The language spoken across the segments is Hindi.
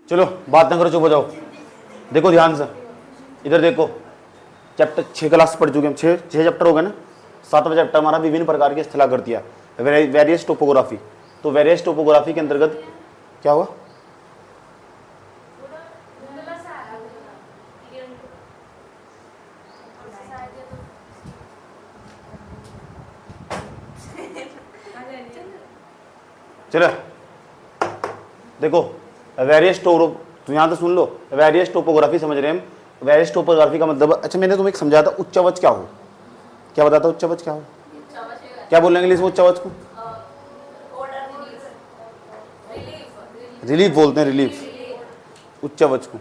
चलो बात ना करो, चुप हो जाओ। देखो ध्यान से, इधर देखो। चैप्टर 6 क्लास पढ़ चुके हम, 6 चैप्टर हो गए ना। 7वां चैप्टर हमारा विभिन्न प्रकार की स्थलाकृतियाँ, वेरियस टोपोग्राफी। तो वेरियस टोपोग्राफी के अंतर्गत क्या हुआ? चलो देखो वेरियस तो यहाँ तो सुन लो, वेरियस टोपोग्राफी समझ रहे हैं हम। वेरियस टोपोग्राफी का मतलब, अच्छा मैंने तुम्हें समझाया था उच्चावच क्या हो, क्या बताता उच्चावच क्या हो, क्या बोल रहे हैं इंग्लिश में उच्चावच को? रिलीफ बोलते हैं, रिलीफ उच्चावच को।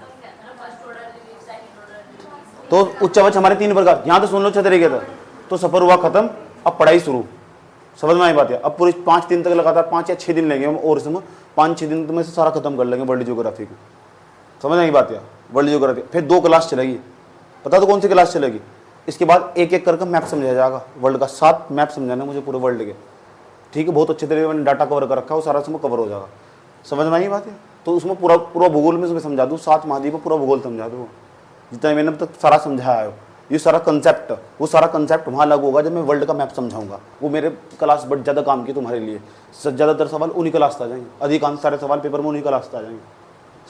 तो उच्चावच हमारे 3 प्रकार, यहाँ तो सुन लो अच्छे तरीके से। तो सफर हुआ खत्म, अब पढ़ाई शुरू। समझ में आई बात है? अब पूरी 5 दिन तक लगातार 5 या 6 दिन लेंगे हम, और इसमें 5-6 दिन में से सारा खत्म कर लेंगे वर्ल्ड ज्योग्राफी को। समझ में आई बात है? वर्ल्ड ज्योग्राफी फिर 2 क्लास चलेगी। पता तो कौन सी क्लास चलेगी? इसके बाद एक एक करके मैप समझाया जाएगा वर्ल्ड का। 7 मैप समझाना मुझे पूरे वर्ल्ड के, ठीक है? बहुत अच्छे तरीके मैंने डाटा कवर कर रखा है, वो सारा उसमें कवर हो जाएगा। समझ में आई बात है? तो उसमें पूरा भूगोल में समझा दूँ, 7 महाद्वीप पूरा भूगोल समझा दूँ, जितना मैंने अब तक सारा समझाया है। ये सारा कंसेप्ट, वो सारा कंसेप्ट वहाँ लागू होगा जब मैं वर्ल्ड का मैप समझाऊंगा। वो मेरे क्लास बट ज़्यादा काम की तुम्हारे लिए। ज़्यादातर सवाल उन्हीं क्लास आ जाएंगे, अधिकांश सारे सवाल पेपर में उन्हीं क्लास आ जाएंगे।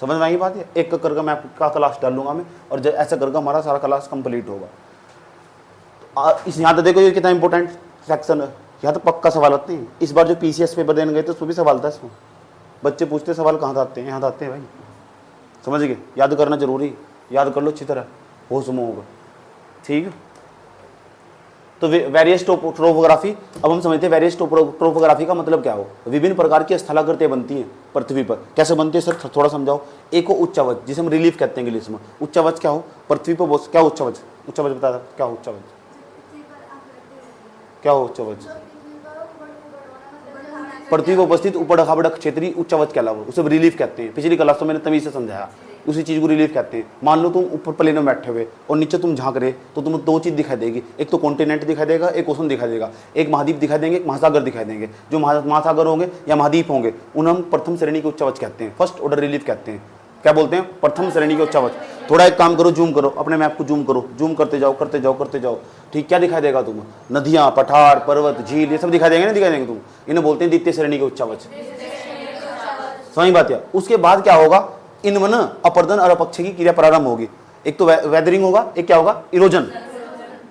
समझ में आई बात है? एक करके मैप का क्लास डाल लूँगा मैं, और ऐसा करके हमारा सारा क्लास कंप्लीट होगा। इस यहाँ तो देखो ये कितना इंपॉर्टेंट सेक्शन है, यहाँ तो पक्का सवाल आते हैं। इस बार जो PCS पेपर देने गए थे उसमें भी सवाल था। इसमें बच्चे पूछते सवाल कहाँ से आते हैं, यहाँ से आते हैं भाई। समझ गए? याद करना जरूरी, याद कर लो अच्छी तरह, होश में होगा, ठीक है? तो वेरियस टोपोग्राफी, अब हम समझते हैं वेरियस टोपोग्राफी का मतलब क्या हो। विभिन्न प्रकार की स्थलाकृतियाँ बनती हैं पृथ्वी पर। कैसे बनती है सर, थोड़ा समझाओ। एक हो उच्चावच, जिसे हम रिलीफ कहते हैं इंग्लिश में। उच्चावच क्या हो पृथ्वी पर? क्या उच्चावच? उच्चावच बता दो क्या हो उच्चावच, क्या हो उच्चावच? पृथ्वी पर उपस्थित ऊपर खाबड़क क्षेत्रीय उच्चावच कहलावा, उसे रिलीफ कहते हैं। पिछली क्लास तो मैंने तभी से समझाया, उसी चीज़ को रिलीफ कहते हैं। मान लो तुम ऊपर प्लेन में बैठे हुए और नीचे तुम झांक रहे, तो तुम्हें 2 चीज़ दिखाई देगी। एक तो कॉन्टिनेंट दिखाई देगा, एक ओशन दिखाई देगा। एक महाद्वीप दिखाई देंगे, एक महासागर दिखाई देंगे। जो महासागर होंगे या महाद्वीप होंगे उन्हें हम प्रथम श्रेणी के उच्चावच कहते हैं, फर्स्ट ऑर्डर रिलीफ कहते हैं। क्या बोलते हैं? प्रथम श्रेणी के उच्चावच। थोड़ा एक काम करो, जूम करो अपने मैप को, जूम करो, जूम करते जाओ करते जाओ करते जाओ, ठीक? क्या दिखाई देगा तुम्हें? नदियाँ, पठार, पर्वत, झील, ये सब दिखाई देंगे ना, दिखाई देंगे तुम। इन्हें बोलते हैं द्वितीय श्रेणी के उच्चावच। सही बात है। उसके बाद क्या होगा? इनमें ना अपर्दन और अपक्षय की क्रिया प्रारंभ होगी। एक तो वेदरिंग होगा, एक क्या होगा? इरोजन।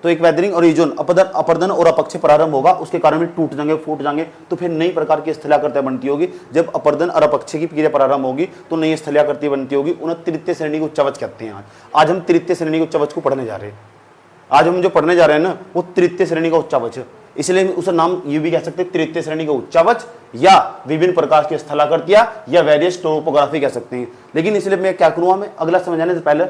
तो एक वेदरिंग और इरोजन, अपर्दन और अपक्षय प्रारंभ होगा, उसके कारण में टूट जाएंगे, फूट जाएंगे। तो फिर नई प्रकार की स्थलाकृतियां बनती होगी। जब अपर्दन और अपक्षय की क्रिया प्रारंभ होगी तो नई स्थलाकृति बनती होगी। उन्हें तृतीय श्रेणी के उच्चावच कहते हैं। आज हम तृतीय श्रेणी के उच्चावच को पढ़ने जा रहे हैं। आज हम जो पढ़ने जा रहे हैं ना, वो तृतीय श्रेणी का उच्चावच है। इसलिए उसका नाम ये भी कह सकते हैं तृतीय श्रेणी का उच्चावच, या विभिन्न प्रकार की स्थलाकृतियां, या वेरियस टोपोग्राफी कह सकते हैं। लेकिन इसलिए मैं क्या करूँगा, मैं अगला समझाने से पहले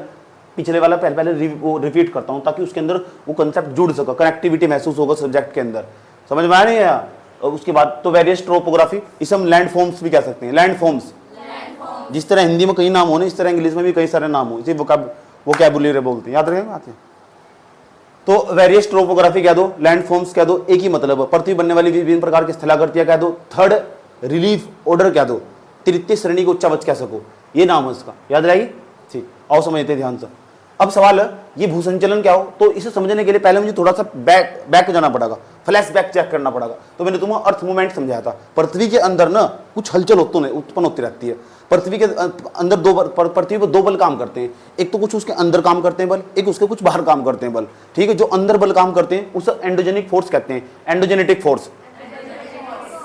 पिछले वाला पहले रिपीट करता हूँ, ताकि उसके अंदर वो कंसेप्ट जुड़ सके, कनेक्टिविटी महसूस होगा सब्जेक्ट के अंदर। समझ में आ रही है? उसके बाद तो वेरियस टोपोग्राफी, इसे हम लैंड फॉर्म्स भी कह सकते हैं। लैंड फॉर्म्स, जिस तरह हिंदी में कई नाम हो, इस तरह इंग्लिश में भी कई सारे नाम हो, इसे वोकैबुलरी बोलते हैं। याद रखेंगे बात है? तो वेरियस टोपोग्राफी कह दो, लैंड फॉर्म्स कह दो, एक ही मतलब है। पृथ्वी बनने वाली विभिन्न प्रकार की स्थलाकृतियां कह दो, थर्ड रिलीफ ऑर्डर कह दो, तृतीय श्रेणी को उच्चावच कह सको, ये नाम है इसका। याद रहेगी? ठीक, आओ समझते ध्यान से। अब सवाल है ये भूसंचलन क्या हो, तो इसे समझने के लिए पहले मुझे थोड़ा सा बैक जाना पड़ेगा, फ्लैश बैक चेक करना पड़ेगा। तो मैंने तुम्हें अर्थ मूवमेंट समझाया था। पृथ्वी के अंदर ना कुछ हलचल उत्पन्न होती रहती है। पृथ्वी के अंदर पृथ्वी पर 2 बल काम करते हैं। एक तो कुछ उसके अंदर काम करते हैं बल, एक उसके कुछ बाहर काम करते हैं बल, ठीक है? जो अंदर बल काम करते हैं उसे एंडोजेनिक फोर्स कहते हैं। एंडोजेनेटिक फोर्स,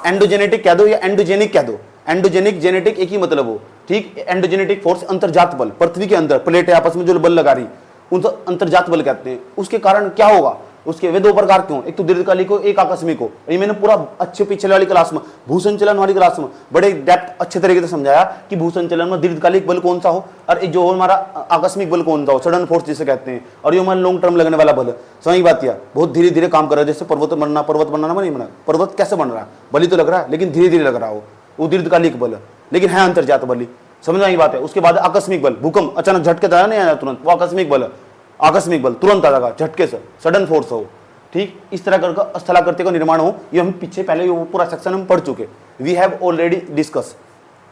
एंडोजेनेटिक कह दो या एंडोजेनिक कह दो। एंडोजेनिक जेनेटिक एक ही मतलब हो, ठीक? एंडोजेनेटिक फोर्स अंतर्जात बल, पृथ्वी के अंदर प्लेटें आपस में जो बल लगा रही उनसे अंतर्जात बल कहते हैं। उसके कारण क्या होगा? उसके वे 2 प्रकार क्यों, एक तो दीर्घकालिक हो, एक आकस्मिक हो। ये मैंने पूरा अच्छे पिछले वाली क्लास में, भूसंचलन वाली क्लास में बड़े डेप्थ अच्छे तरीके से समझाया कि भूसंचलन में दीर्घकालिक बल कौन सा हो और जो हमारा आकस्मिक बल कौन सा हो, सडन फोर्स जिसे कहते हैं। और ये हमारा लॉन्ग टर्म लगने वाला बल है। सही बात है, बहुत धीरे धीरे काम कर रहा है। जैसे पर्वत बनना नहीं बना, पर्वत कैसे बन रहा है? बली तो लग रहा है लेकिन धीरे धीरे लग रहा हो, वो दीर्घकालिक बल है, लेकिन है अंतर्जात बली। समझ आई बात है? उसके बाद आकस्मिक बल, भूकंप अचानक झटके तो नहीं आया तुरंत, वो आकस्मिक बल है। आकस्मिक बल तुरंत आ जाएगा झटके से, सडन फोर्स हो, ठीक? इस तरह कर स्थलाकृति का निर्माण हो। ये हम पीछे पहले वो पूरा सेक्शन हम पढ़ चुके, we have already discuss.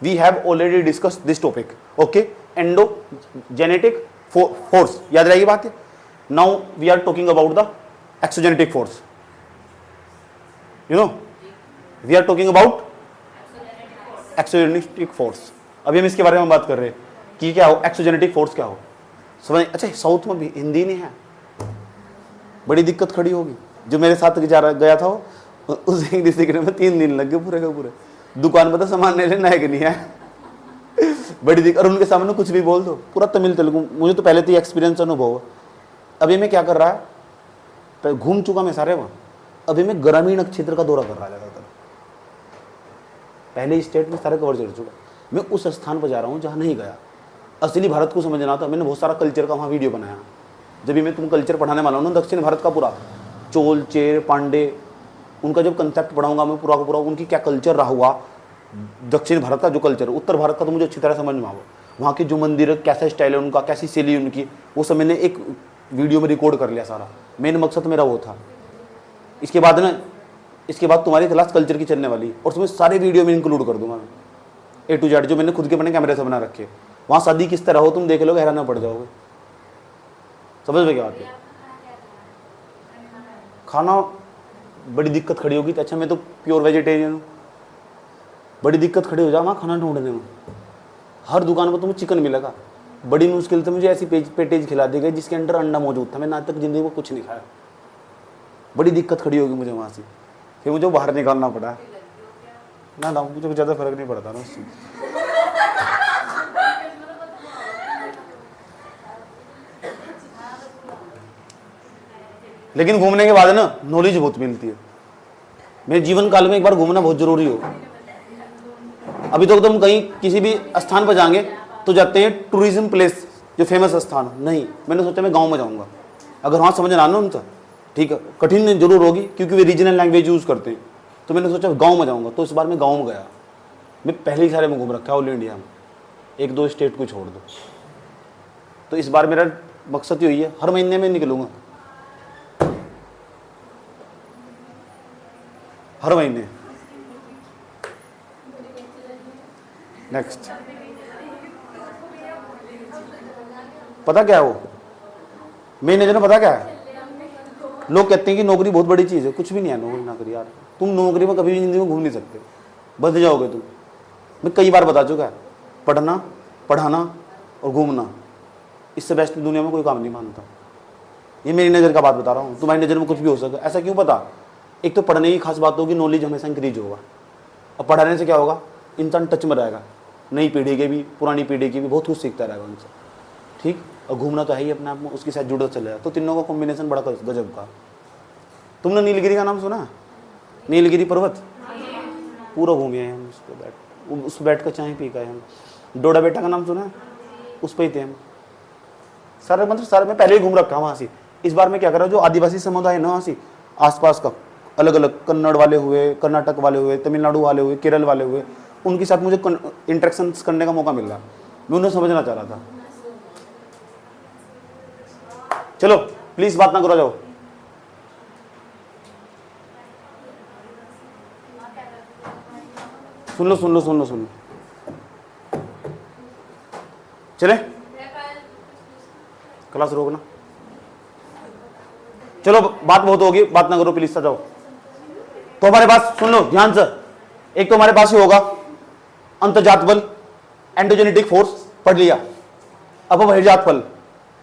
We have already discuss this topic, okay. Endogenetic force, याद रहेगी बात है। Now we are talking about the exogenetic force, you know, we are talking about exogenetic force. अभी हम इसके बारे में बात कर रहे हैं कि क्या हो एक्सोजेनेटिक फोर्स, क्या हो समझ। अच्छा, साउथ में भी हिंदी नहीं है, बड़ी दिक्कत खड़ी होगी। जो मेरे साथ गया था वो, उस इंग्लिश सीखने में 3 दिन लग गए पूरे के पूरे। दुकान में तो सामान लेना है कि नहीं है, बड़ी दिक्कत। और उनके सामने कुछ भी बोल दो, पूरा तमिल तेलुगु। मुझे तो पहले तो एक्सपीरियंस अनुभव है। अभी मैं क्या कर रहा है, घूम चुका मैं सारे वहाँ। अभी मैं ग्रामीण क्षेत्र का दौरा कर रहा है ज़्यादातर। पहले स्टेट में सारे कवर कर चुका, मैं उस स्थान पर जा रहा हूँ जहाँ नहीं गया। असली भारत को समझना था, मैंने बहुत सारा कल्चर का वहाँ वीडियो बनाया। जब भी मैं तुम कल्चर पढ़ाने वाला हूँ ना, दक्षिण भारत का पूरा, चोल चेर पांडे, उनका जब कंसेप्ट पढ़ाऊंगा मैं पूरा का पूरा, उनकी क्या कल्चर रहा हुआ, दक्षिण भारत का जो कल्चर, उत्तर भारत का तो मुझे अच्छी तरह समझ में आवा। वहाँ के जो मंदिर, कैसा स्टाइल है उनका, कैसी शैली उनकी, वो सब मैंने एक वीडियो में रिकॉर्ड कर लिया सारा। मेन मकसद मेरा वो था। इसके बाद ना, इसके बाद तुम्हारी क्लास कल्चर की चलने वाली, और तुम्हें सारे वीडियो में इंक्लूड कर दूंगा मैं, A to Z, जो मैंने खुद के अपने कैमरे से बना रखे। वहाँ शादी किस तरह हो तुम देख लोगे, हैरान पड़ जाओगे। समझ में क्या बात है। खाना बड़ी दिक्कत खड़ी होगी। तो अच्छा, मैं तो प्योर वेजिटेरियन हूँ, बड़ी दिक्कत खड़ी हो जाए वहाँ खाना ढूंढने में। हर दुकान पर तुम्हें चिकन मिलेगा। बड़ी मुश्किल से मुझे ऐसी पेटेज खिला दी गई जिसके अंदर अंडा मौजूद था। मैंने आज तक जिंदगी में कुछ नहीं खाया। बड़ी दिक्कत खड़ी होगी मुझे वहाँ से, फिर मुझे बाहर निकालना पड़ा। ना मुझे ज़्यादा फर्क नहीं पड़ता ना उससे। लेकिन घूमने के बाद ना नॉलेज बहुत मिलती है। मेरे जीवन काल में एक बार घूमना बहुत जरूरी हो। अभी तो तुम कहीं किसी भी स्थान पर जाएंगे तो जाते हैं टूरिज्म प्लेस, जो फेमस स्थान। नहीं, मैंने सोचा मैं गांव में जाऊंगा। अगर वहाँ समझ आना उनका, ठीक है, कठिन जरूर होगी क्योंकि वे रीजनल लैंग्वेज यूज़ करते हैं। तो मैंने सोचा गाँव में जाऊँगा। तो इस बार मैं गाँव में गया। मैं पहले ही सारे में घूम रखा ऑल इंडिया में, 1-2 स्टेट को छोड़ दो। तो इस बार मेरा मकसद यही है, हर महीने में निकलूँगा, हर महीने। नेक्स्ट, पता क्या है वो मेन एजेंडा, पता क्या है। लोग कहते हैं कि नौकरी बहुत बड़ी चीज़ है। कुछ भी नहीं है नौकरी। नौकरी यार, तुम नौकरी में कभी भी जिंदगी में घूम नहीं सकते, बंध जाओगे तुम। मैं कई बार बता चुका है, पढ़ना, पढ़ाना और घूमना, इससे बेस्ट दुनिया में कोई काम नहीं मानता। ये मेरी नज़र का बात बता रहा हूँ। तुम्हारी नज़र में कुछ भी हो सकता है। ऐसा क्यों पता? एक तो पढ़ने की खास बात होगी, नॉलेज हमेशा इंक्रीज होगा। और पढ़ाने से क्या होगा, इंसान टच में रहेगा, नई पीढ़ी के भी पुरानी पीढ़ी की भी बहुत कुछ सीखता रहेगा उनसे, ठीक। और घूमना तो है ही अपने आप में, उसके साथ जुड़ा चलेगा। तो तीनों का कॉम्बिनेशन बड़ा गजब का। तुमने नीलगिरी का नाम सुना? नीलगिरी पर्वत पूरा घूमे हैं हम। उस बैठ कर चाय पी गए हम। डोडा बेटा का नाम सुना है? उस पर ही थे हम सारे, मतलब सारे मैं पहले ही घूम रखा वहाँ से। इस बार मैं क्या कर रहा हूँ, जो आदिवासी समुदाय है ना वहाँ से आसपास का, अलग अलग कन्नड़ वाले हुए, कर्नाटक वाले हुए, तमिलनाडु वाले हुए, केरल वाले हुए, उनके साथ मुझे इंटरेक्शन करने का मौका मिल रहा। मैं उन्हें समझना चाह रहा था। चलो प्लीज बात ना करो, जाओ। सुन लो सुन लो सुन लो सुन लो, चले क्लास रोकना। चलो बात बहुत होगी, बात ना करो प्लीज, सा जाओ। तो हमारे पास सुन लो ध्यान से, एक तो हमारे पास ही होगा अंतर्जात बल, एंडोजेनेटिक फोर्स पढ़ लिया। अब बहिर्जात बल,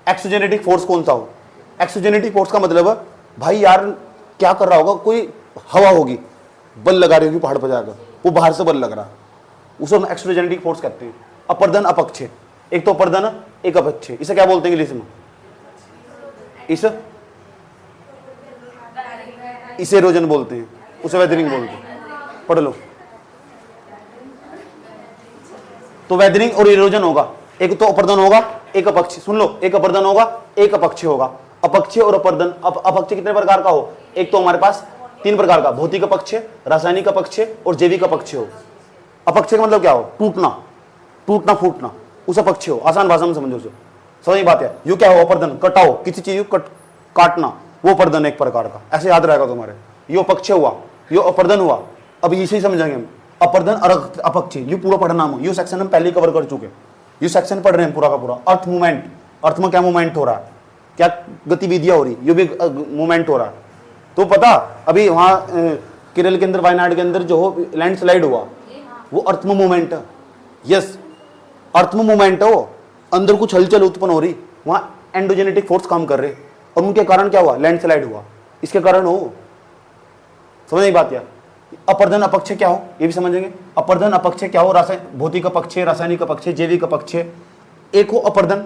एक्सोजेनेटिक फोर्स कौन सा हो। एक्सोजेनेटिक फोर्स का मतलब है भाई यार क्या कर रहा होगा, कोई हवा होगी बल लगा रही होगी पहाड़ पर जाकर, वो बाहर से बल लग रहा, उसे हम एक्सोजेनेटिक फोर्स कहते हैं। अपर्दन अपक्षय, एक तो अपर्दन एक अपक्षय, इसे क्या बोलते हैं इंग्लिश में? इसे इरोजन बोलते हैं, उसे वेदरिंग बोलते हैं। पढ़ लो। तो वेदरिंग और इरोजन होगा, एक तो अपर्दन होगा एक अपक्षय। सुन लो, एक अपर्दन होगा एक अपक्षय होगा। अपक्षय और अपर्दन, अपक्षय कितने प्रकार का हो? एक तो हमारे पास 3 प्रकार का, भौतिक अपक्षय, रासायनिक अपक्षय और जैविक अपक्षय हो। अपक्षय का मतलब क्या हो? टूटना, टूटना फूटना, उस अपक्षय हो। आसान भाषा में समझो, समझ बात है। यू क्या हो? अपर्दन, कटाओ किसी चीज को, काटना, वो अपर्दन एक प्रकार का, ऐसे याद रहेगा तुम्हारे। यो अपक्षय हुआ, यो अपर्दन हुआ। अब इसे ही समझेंगे हम। अपर्दन अर्थ अपक्ष, ये पूरा पढ़ना हम, ये सेक्शन हम पहले ही कवर कर चुके, ये सेक्शन पढ़ रहे हैं पूरा का पूरा। अर्थ मूवमेंट, अर्थ में क्या मूवमेंट हो रहा है, क्या गतिविधियां हो रही, ये भी मूवमेंट हो रहा है। तो पता अभी वहां केरल के अंदर, वायनाड के अंदर जो लैंडस्लाइड हुआ, वो अर्थ में मूवमेंट है। यस, अर्थ में मूवमेंट है, वो अंदर कुछ हलचल उत्पन्न हो रही, वहां एंडोजेनेटिक फोर्स काम कर रहे, और उनके कारण क्या हुआ, लैंडस्लाइड हुआ, इसके कारण हो। समझ नहीं बात यार। अपर्दन अपक्ष क्या हो, ये भी समझेंगे। अपर्दन अपक्ष क्या हो, भौतिक अपक्ष, रासायनिक अपक्ष, जैविक अपक्ष। एक हो अपर्दन,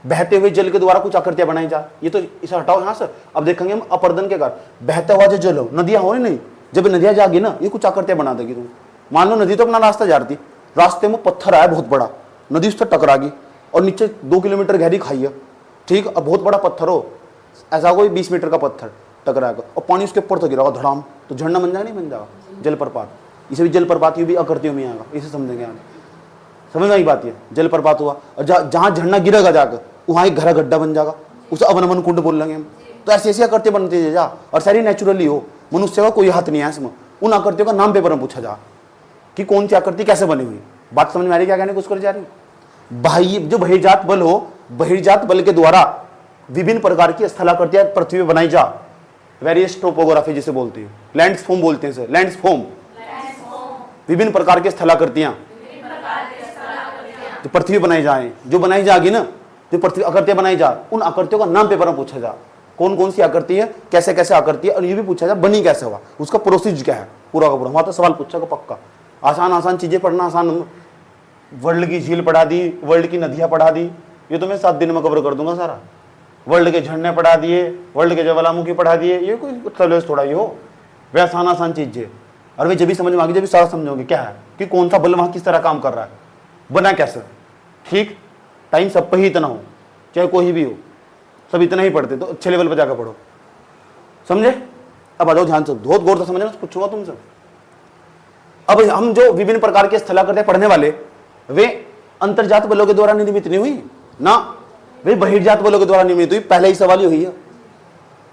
बहते हुए जल के द्वारा कुछ आकृतियां बनाई जा, ये तो इसे हटाओ यहाँ से। अब देखेंगे हम अपर्दन के कारण बहता हुआ जो जल हो, नदियां हो रही नहीं, जब नदियां जागी ना, ये कुछ आकृतियां बना देगी। तुम मान लो नदी तो अपना रास्ता जा रही थी, रास्ते में पत्थर आया बहुत बड़ा, नदी उससे टकरा गई और नीचे 2 किलोमीटर गहरी खाई है, ठीक। अब बहुत बड़ा पत्थर हो, ऐसा कोई 20 मीटर का पत्थर टकराएगा और पानी उसके ऊपर तो गिरा होगा धड़ाम, तो झरना बन जाएगा, नहीं बन जाएगा, जलप्रपात। इसे भी जलप्रपात, ये भी आकृतियों में आएगा, इसे समझेंगे आगे। समझ में आई बात, ये जलप्रपात हुआ, और जहाँ झरना गिरेगा जाकर वहाँ एक घरा गड्ढा बन जाएगा, उसे अवनमन कुंड बोल लेंगे हम। तो ऐसी ऐसी आकृतियां बनती है जा, और सारी नेचुरली हो, मनुष्य का कोई हाथ नहीं है इसमें। उन आकृतियों का नाम पेपर में पूछा जा कि कौन सी आकृति कैसे बनी हुई। बात समझ में आ रही, क्या कहने कुछ कर जा रही। बाह्य जो बहिर्जात बल हो, बहिर्जात बल के द्वारा विभिन्न प्रकार की स्थलाकृतियां पृथ्वी में बनाई जा, वेरियस टोपोग्राफी जिसे बोलते हैं, लैंडस्फॉर्म बोलते हैं इसे, लैंडस्फॉर्म। विभिन्न प्रकार की स्थलाकृतियां जो पृथ्वी बनाई जाए, जो बनाई जाएगी ना, जो पृथ्वी आकृतियां बनाई जा, उन आकृतियों का नाम पेपर में पूछा जा, कौन कौन सी आकृति है, कैसे कैसे आकृति है, और ये भी पूछा जा बनी कैसे हुआ, उसका प्रोसीज क्या है, पूरा का पूरा। वहां तो सवाल पूछा को पक्का। आसान आसान चीजें पढ़ना आसान, वर्ल्ड की झील पढ़ा दी, वर्ल्ड की नदियां पढ़ा दी, ये तो मैं 7 दिन में कवर कर दूंगा सारा। वर्ल्ड के झरने पढ़ा दिए, वर्ल्ड के ज्वालामुखी पढ़ा दिए, ये कोई तलेस थोड़ा ही हो, वे आसान आसान चीजें। और वे जब भी समझ में आगे, जब भी सारा समझोगे क्या है कि कौन सा बल वहां किस तरह काम कर रहा है, बना कैसे, ठीक। टाइम सब पे ही इतना हो, चाहे कोई भी हो, सब इतना ही पढ़ते, तो अच्छे लेवल पर जाकर पढ़ो, समझे। अब आ जाओ ध्यान से, बहुत गौर से समझना, पूछूंगा तुमसे। अब हम जो विभिन्न प्रकार के स्थलाकृतियां पढ़ने वाले, वे अंतर्जात बलों के द्वारा निर्मित नहीं हुई ना, वे बहिर्जात बलों के द्वारा निर्मित हुई। पहले ही सवाल ही हुई है,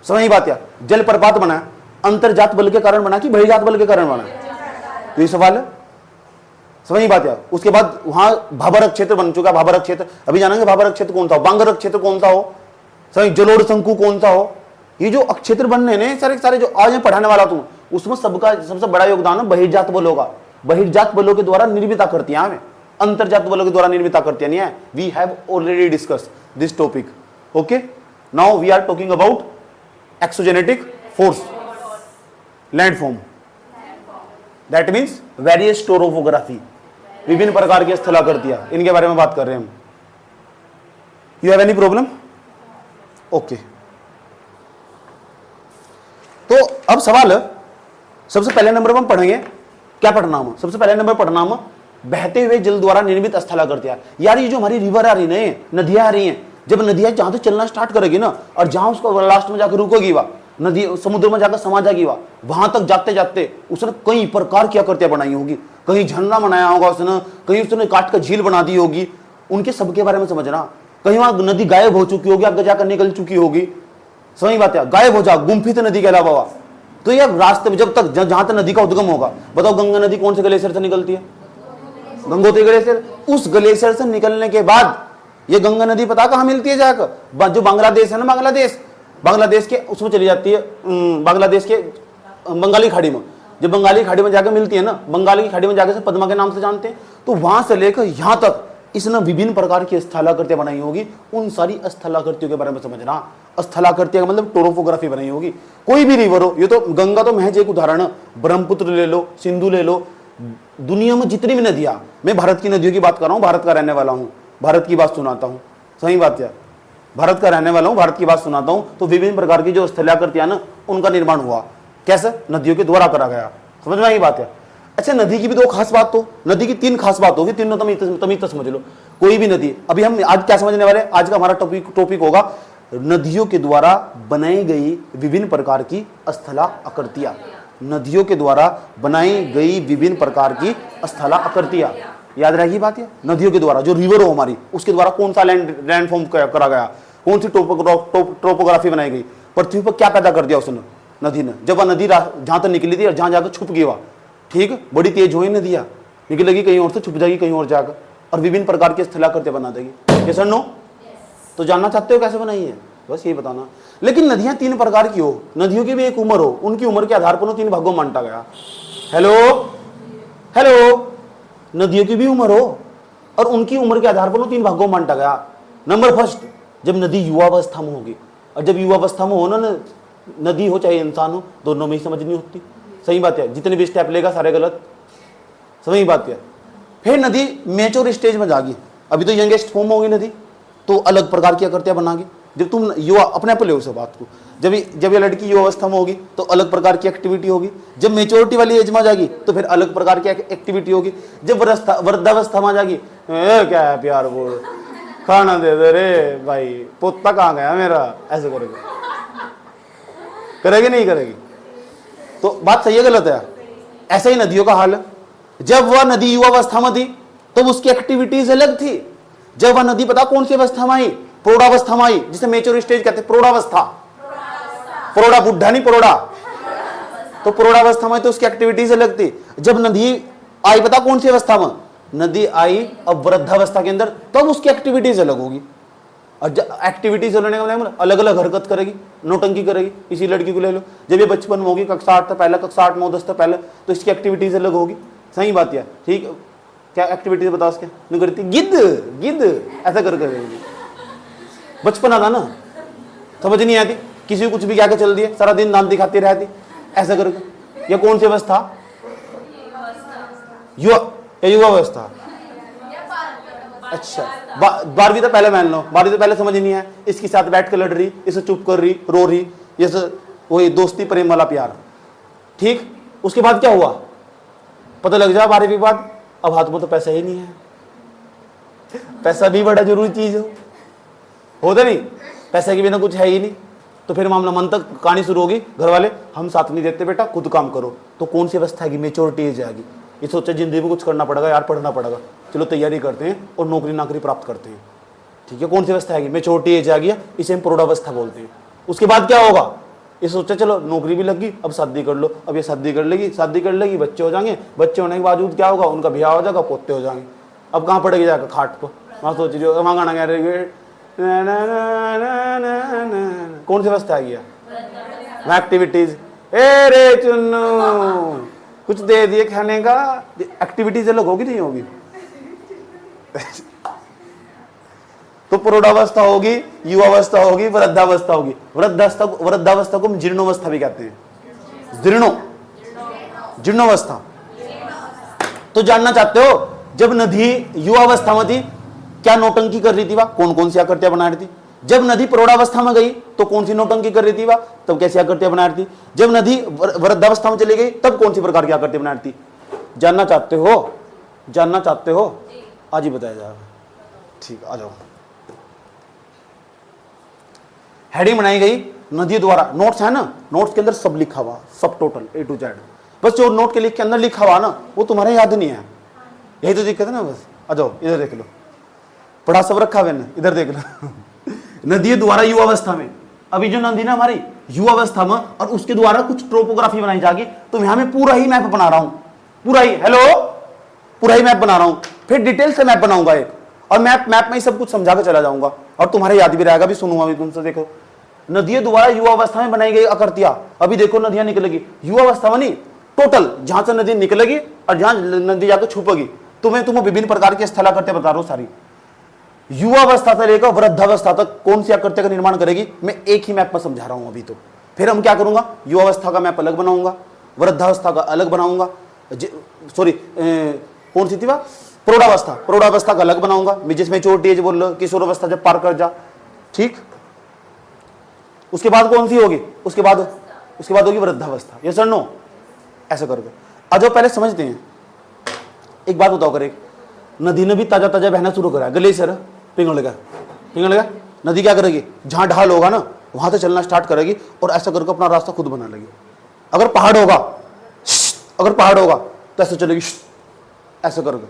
समझ बात। या जलप्रपात बना अंतर्जात बल के कारण बना कि बहिर्जात बल के कारण बना, तो ये सवाल है, समझ बात। यार उसके बाद वहां भाबरक क्षेत्र बन चुका, भाबरक क्षेत्र अभी जानेंगे, भाबरक क्षेत्र कौन सा हो, बांगरक क्षेत्र कौन सा हो, समझ, जलोढ़ शंकु कौन सा हो। ये जो क्षेत्र बनने ने सारे सारे जो आज मैं पढ़ाने वाला हूं, उसमें सबका सबसे बड़ा योगदान है बहिर्जात बलों का। बहिर्जात बलों के द्वारा निर्मित आकृतियां हैं, अंतर्जात बलों के द्वारा निर्मित आकृतियां नहीं है। We have already discuss this topic, okay. Now we are talking about exogenetic force, landform, that means various topography, विभिन्न प्रकार की स्थलाकृतियां, इनके बारे में बात कर रहे हैं हम। You have any problem? Okay. तो अब सवाल सबसे पहले नंबर पर हम पढ़ेंगे, क्या पढ़ना हम, सबसे पहले नंबर पढ़ना हम बहते हुए जल द्वारा निर्मित स्थलाकृतियां। यार ये जो हमारी रिवर आ रही है, नदियां आ रही हैं, जब नदियां जहां से चलना स्टार्ट करेगी ना, और जहां उसको लास्ट में जाकर रुकेगी, वह नदी समुद्र में जाकर समा जाएगी, वहां तक जाते जाते उसने कई प्रकार की आकृतियां बनाई होगी। कहीं झरना बनाया होगा उसने, कहीं उसने काट कर झील बना दी होगी, उनके सबके बारे में समझना। कहीं वहां नदी गायब हो चुकी होगी, आगे जाकर निकल चुकी होगी, सही बात है, गायब हो जा, गुम्फित नदी के अलावा। तो ये रास्ते में जब तक जहां तक नदी का उद्गम होगा, बताओ गंगा नदी कौन से ग्लेशियर से निकलती है? गंगोत्री ग्लेशियर। उस ग्लेशियर से निकलने के बाद ये गंगा नदी पता कहां मिलती है जाकर? जो बांग्लादेश है ना, बांग्लादेश के उसमें चली जाती है, बांग्लादेश के बंगाली खाड़ी में। जब बंगाली खाड़ी में जाकर मिलती है ना, बंगाली की खाड़ी में जाकर से पद्मा के नाम से जानते हैं, तो वहां से लेकर यहां तक इसने विभिन्न प्रकार की स्थलाकृतियां बनाई होगी। उन सारी स्थलाकृतियों के बारे में समझना। स्थलाकृतियां का मतलब टोपोग्राफी बनाई होगी। कोई भी रिवर हो, ये तो गंगा तो महज एक उदाहरण है, ब्रह्मपुत्र ले लो, सिंधु ले लो, दुनिया में जितनी भी नदियां, मैं भारत की नदियों की बात कर रहा हूं, भारत का रहने वाला हूं, भारत की बात सुनाता हूं, सही बात है, भारत का रहने वाला हूं, भारत की बात सुनाता हूं। तो विभिन्न प्रकार की जो स्थलाकृतियां ना, उनका निर्माण हुआ कैसे? नदियों के द्वारा करा गया। समझ में आई बात है? अच्छा, नदी की भी दो खास बात, तो नदी की 3 खास बात होगी, तीनों तुम तो समझ लो। कोई भी नदी, अभी हम आज क्या समझने वाले, आज का हमारा टॉपिक होगा नदियों के द्वारा बनाई गई विभिन्न प्रकार की स्थला आकृतियां। नदियों के द्वारा बनाई गई विभिन्न प्रकार की स्थला आकृतियां, याद रहेगी बात है। नदियों के द्वारा, जो रिवर हो हमारी, उसके द्वारा कौन सा लैंड फॉर्म करा गया, कौन सी टोपोग्राफी बनाई गई, पृथ्वी पर क्या पैदा कर दिया उसने, नदी ने। जब वह नदी जहां तक निकली थी और जहां जाकर छुप गई वह, ठीक, बड़ी तेज हुई नदियाँ, निकलेगी कहीं और से, छुप जाएगी कहीं और जाकर, और विभिन्न प्रकार के स्थलाकृत्य बना देगी। ये सर नो? तो जानना चाहते हो कैसे बनाई है? बस यही बताना। लेकिन नदियां 3 प्रकार की हो, नदियों की भी एक उम्र हो, उनकी उम्र के आधार पर 3 भागों में बांटा गया। हेलो हेलो, नदियों की भी उम्र हो और उनकी उम्र के आधार पर 3 भागों में बांटा गया। नंबर फर्स्ट, जब नदी युवावस्था में होगी, और जब युवावस्था में हो ना नदी हो चाहे इंसान हो, दोनों में ही समझ नहीं होती। सही बात है, जितने भी स्टेप लेगा सारे गलत, सही बात है। फिर नदी मैच्योर स्टेज में जागी, अभी तो यंगेस्ट फॉर्म होगी नदी, तो अलग प्रकार की आकृतियां बनागी। जब तुम युवा, अपने आप ले उस बात को, जब ये लड़की युवावस्था में होगी तो अलग प्रकार की एक्टिविटी होगी, जब मेच्योरिटी वाली एज में जाएगी तो फिर अलग प्रकार की एक्टिविटी होगी, जब वृद्धावस्था में जाएगी क्या है प्यार बोल, खाना दे दे रे भाई, पोता कहाँ गया मेरा, ऐसे करेगी नहीं करेगी? तो बात सही है गलत है? ऐसा ही नदियों का हाल है। जब वह नदी युवावस्था में थी तो उसकी एक्टिविटीज अलग थी। जब वह नदी पता कौन सी अवस्था में आई? प्रौढ़ावस्था में आई, जिसे मेच्योर स्टेज कहते हैं। प्रौढ़ावस्था, प्रौढ़ा बुढ़ा नहीं, प्रौढ़ा, तो प्रौढ़ावस्था में तो उसकी एक्टिविटीज अलग थी। जब नदी आई पता कौन सी अवस्था में? नदी आई अब वृद्धावस्था के अंदर, तब उसकी एक्टिविटीज अलग होगी। और एक्टिविटीज अलग अलग हरकत करेगी, नौटंकी करेगी। इसी लड़की को ले लो, जब ये बचपन में होगी, कक्षा 8 तक पहले, कक्षा 8 9 10 तक पहले, तो इसकी एक्टिविटीज अलग होगी। सही बात है, ठीक। क्या एक्टिविटीज बताओ उसके? नहीं करती, गिद्ध गिद्ध ऐसा कर करेगी। बचपन आता ना, समझ नहीं आती, किसी को कुछ भी क्या के चल दिए, सारा दिन दांत दिखाती रहती ऐसा करके। यह कौन सी अवस्था? युवावस्था। अच्छा, 12वीं तो पहले मान लो, 12वीं तो पहले समझ नहीं है, इसके साथ बैठ कर लड़ रही, इसे चुप कर रही, रो रही, ये वही दोस्ती प्रेम वाला प्यार, ठीक। उसके बाद क्या हुआ पता लग जाए 12वीं के बाद, अब हाथ में तो पैसा ही नहीं है। पैसा भी बड़ा जरूरी चीज होता नहीं, पैसे के बिना कुछ है ही नहीं। तो फिर मामला मन तक कहानी शुरू होगी, घर वाले हम साथ नहीं देते बेटा, खुद काम करो। तो कौन सी अवस्था आएगी? मेच्योरिटी एज आएगी। ये सोचा जिंदगी में कुछ करना पड़ेगा यार, पढ़ना पड़ेगा, चलो तैयारी करते हैं और नौकरी प्राप्त करते हैं, ठीक है। कौन सी अवस्था आएगी? मेच्योरिटी एज आ गया, इसे हम प्रौढ़ावस्था बोलते हैं। उसके बाद क्या होगा? ये सोचा चलो नौकरी भी लगी, अब शादी कर लो। अब ये शादी कर लेगी, बच्चे हो जाएंगे, बच्चे होने के बावजूद क्या होगा? उनका ब्याह हो जाएगा, पोते हो जाएंगे। अब कहाँ पड़ेगी जाकर? खाट पर। वहाँ सोच रही हो, वहाँ गाना गा रही, कौन सी अवस्था आ गया? एक्टिविटीज। ए रे चुन्नू कुछ दे दिए खाने का, एक्टिविटीज अलग होगी नहीं होगी? तो प्रौढ़ावस्था होगी, युवावस्था होगी, वृद्धावस्था होगी। वृद्धावस्था को हम जीर्णोवस्था भी कहते हैं। जीर्णोवस्था। तो जानना चाहते हो जब नदी युवावस्था में थी क्या नौटंकी कर रही थी? वह कौन कौन सी आकृतियां बना रही थी? जब नदी प्रौढ़ावस्था में गई तो कौन सी नौटंकी कर रही थी? वह तब कैसी आकृतियां बना रही थी? जब नदी वृद्धावस्था में चली गई तब कौन सी प्रकार की आकृतियां बना रही थी? जानना चाहते हो? जानना चाहते हो? आज ही बताया जाएगा, ठीक। आ जाओ। हेडिंग बनाई गई नदी द्वारा। नोट्स है ना, नोट्स के अंदर सब लिखा हुआ, सब टोटल A to Z। बस जो नोट के अंदर लिखा हुआ ना वो तुम्हारे याद नहीं है, यही तो दिक्कत है ना। बस आ जाओ, इधर देख लो, पढ़ा सब रखा हुआ है, इधर देख लो। नदी द्वारा युवावस्था में, अभी जो नदी ना हमारी युवावस्था में, और उसके द्वारा कुछ टोपोग्राफी बनाई जाएगी। तो यहां मैं पूरा ही मैप बना रहा हूं, पूरा ही, हेलो, पूरा ही मैप बना रहा हूं। फिर डिटेल से मैप बनाऊंगा एक, और मैप में ही सब कुछ समझा कर चला जाऊंगा, और तुम्हारे याद भी रहेगा, भी सुनूंगा भी तुमसे। देखो नदियों द्वारा युवावस्था में बनाई गई आकृतियां। अभी देखो नदियां निकलेगी युवावस्था में नहीं, टोटल जहां से नदी निकलेगी और जहां नदी जाकर छुपेगी। तुम्हें विभिन्न प्रकार की स्थलाकृतियां बता रहा हूं सारी। युवावस्था से लेकर वृद्धावस्था तक कौन सी आकृति का निर्माण करेगी, मैं एक ही मैप में समझा रहा हूं अभी। तो फिर हम क्या करूंगा, युवावस्था का मैप अलग बनाऊंगा, वृद्धावस्था का अलग बनाऊंगा, सॉरी कौन सी थी वह, प्रौढ़ावस्था का अलग बनाऊंगा, जिसमें छोटी एज बोल लो, किशोर अवस्था जब पार कर जा, ठीक। उसके बाद कौन सी होगी, उसके बाद होगी वृद्धावस्था। ये सर नो, ऐसा करके आ जाओ। पहले समझते हैं, एक बात बताओ कर, नदी ने भी ताजा ताजा बहना शुरू करा, ग्लेशियर पिघल गया। नदी क्या करेगी, जहां ढाल होगा ना वहां से चलना स्टार्ट करेगी और ऐसा करके अपना रास्ता खुद बना लेगी। अगर पहाड़ होगा तो ऐसे चलेगी ऐसा करके,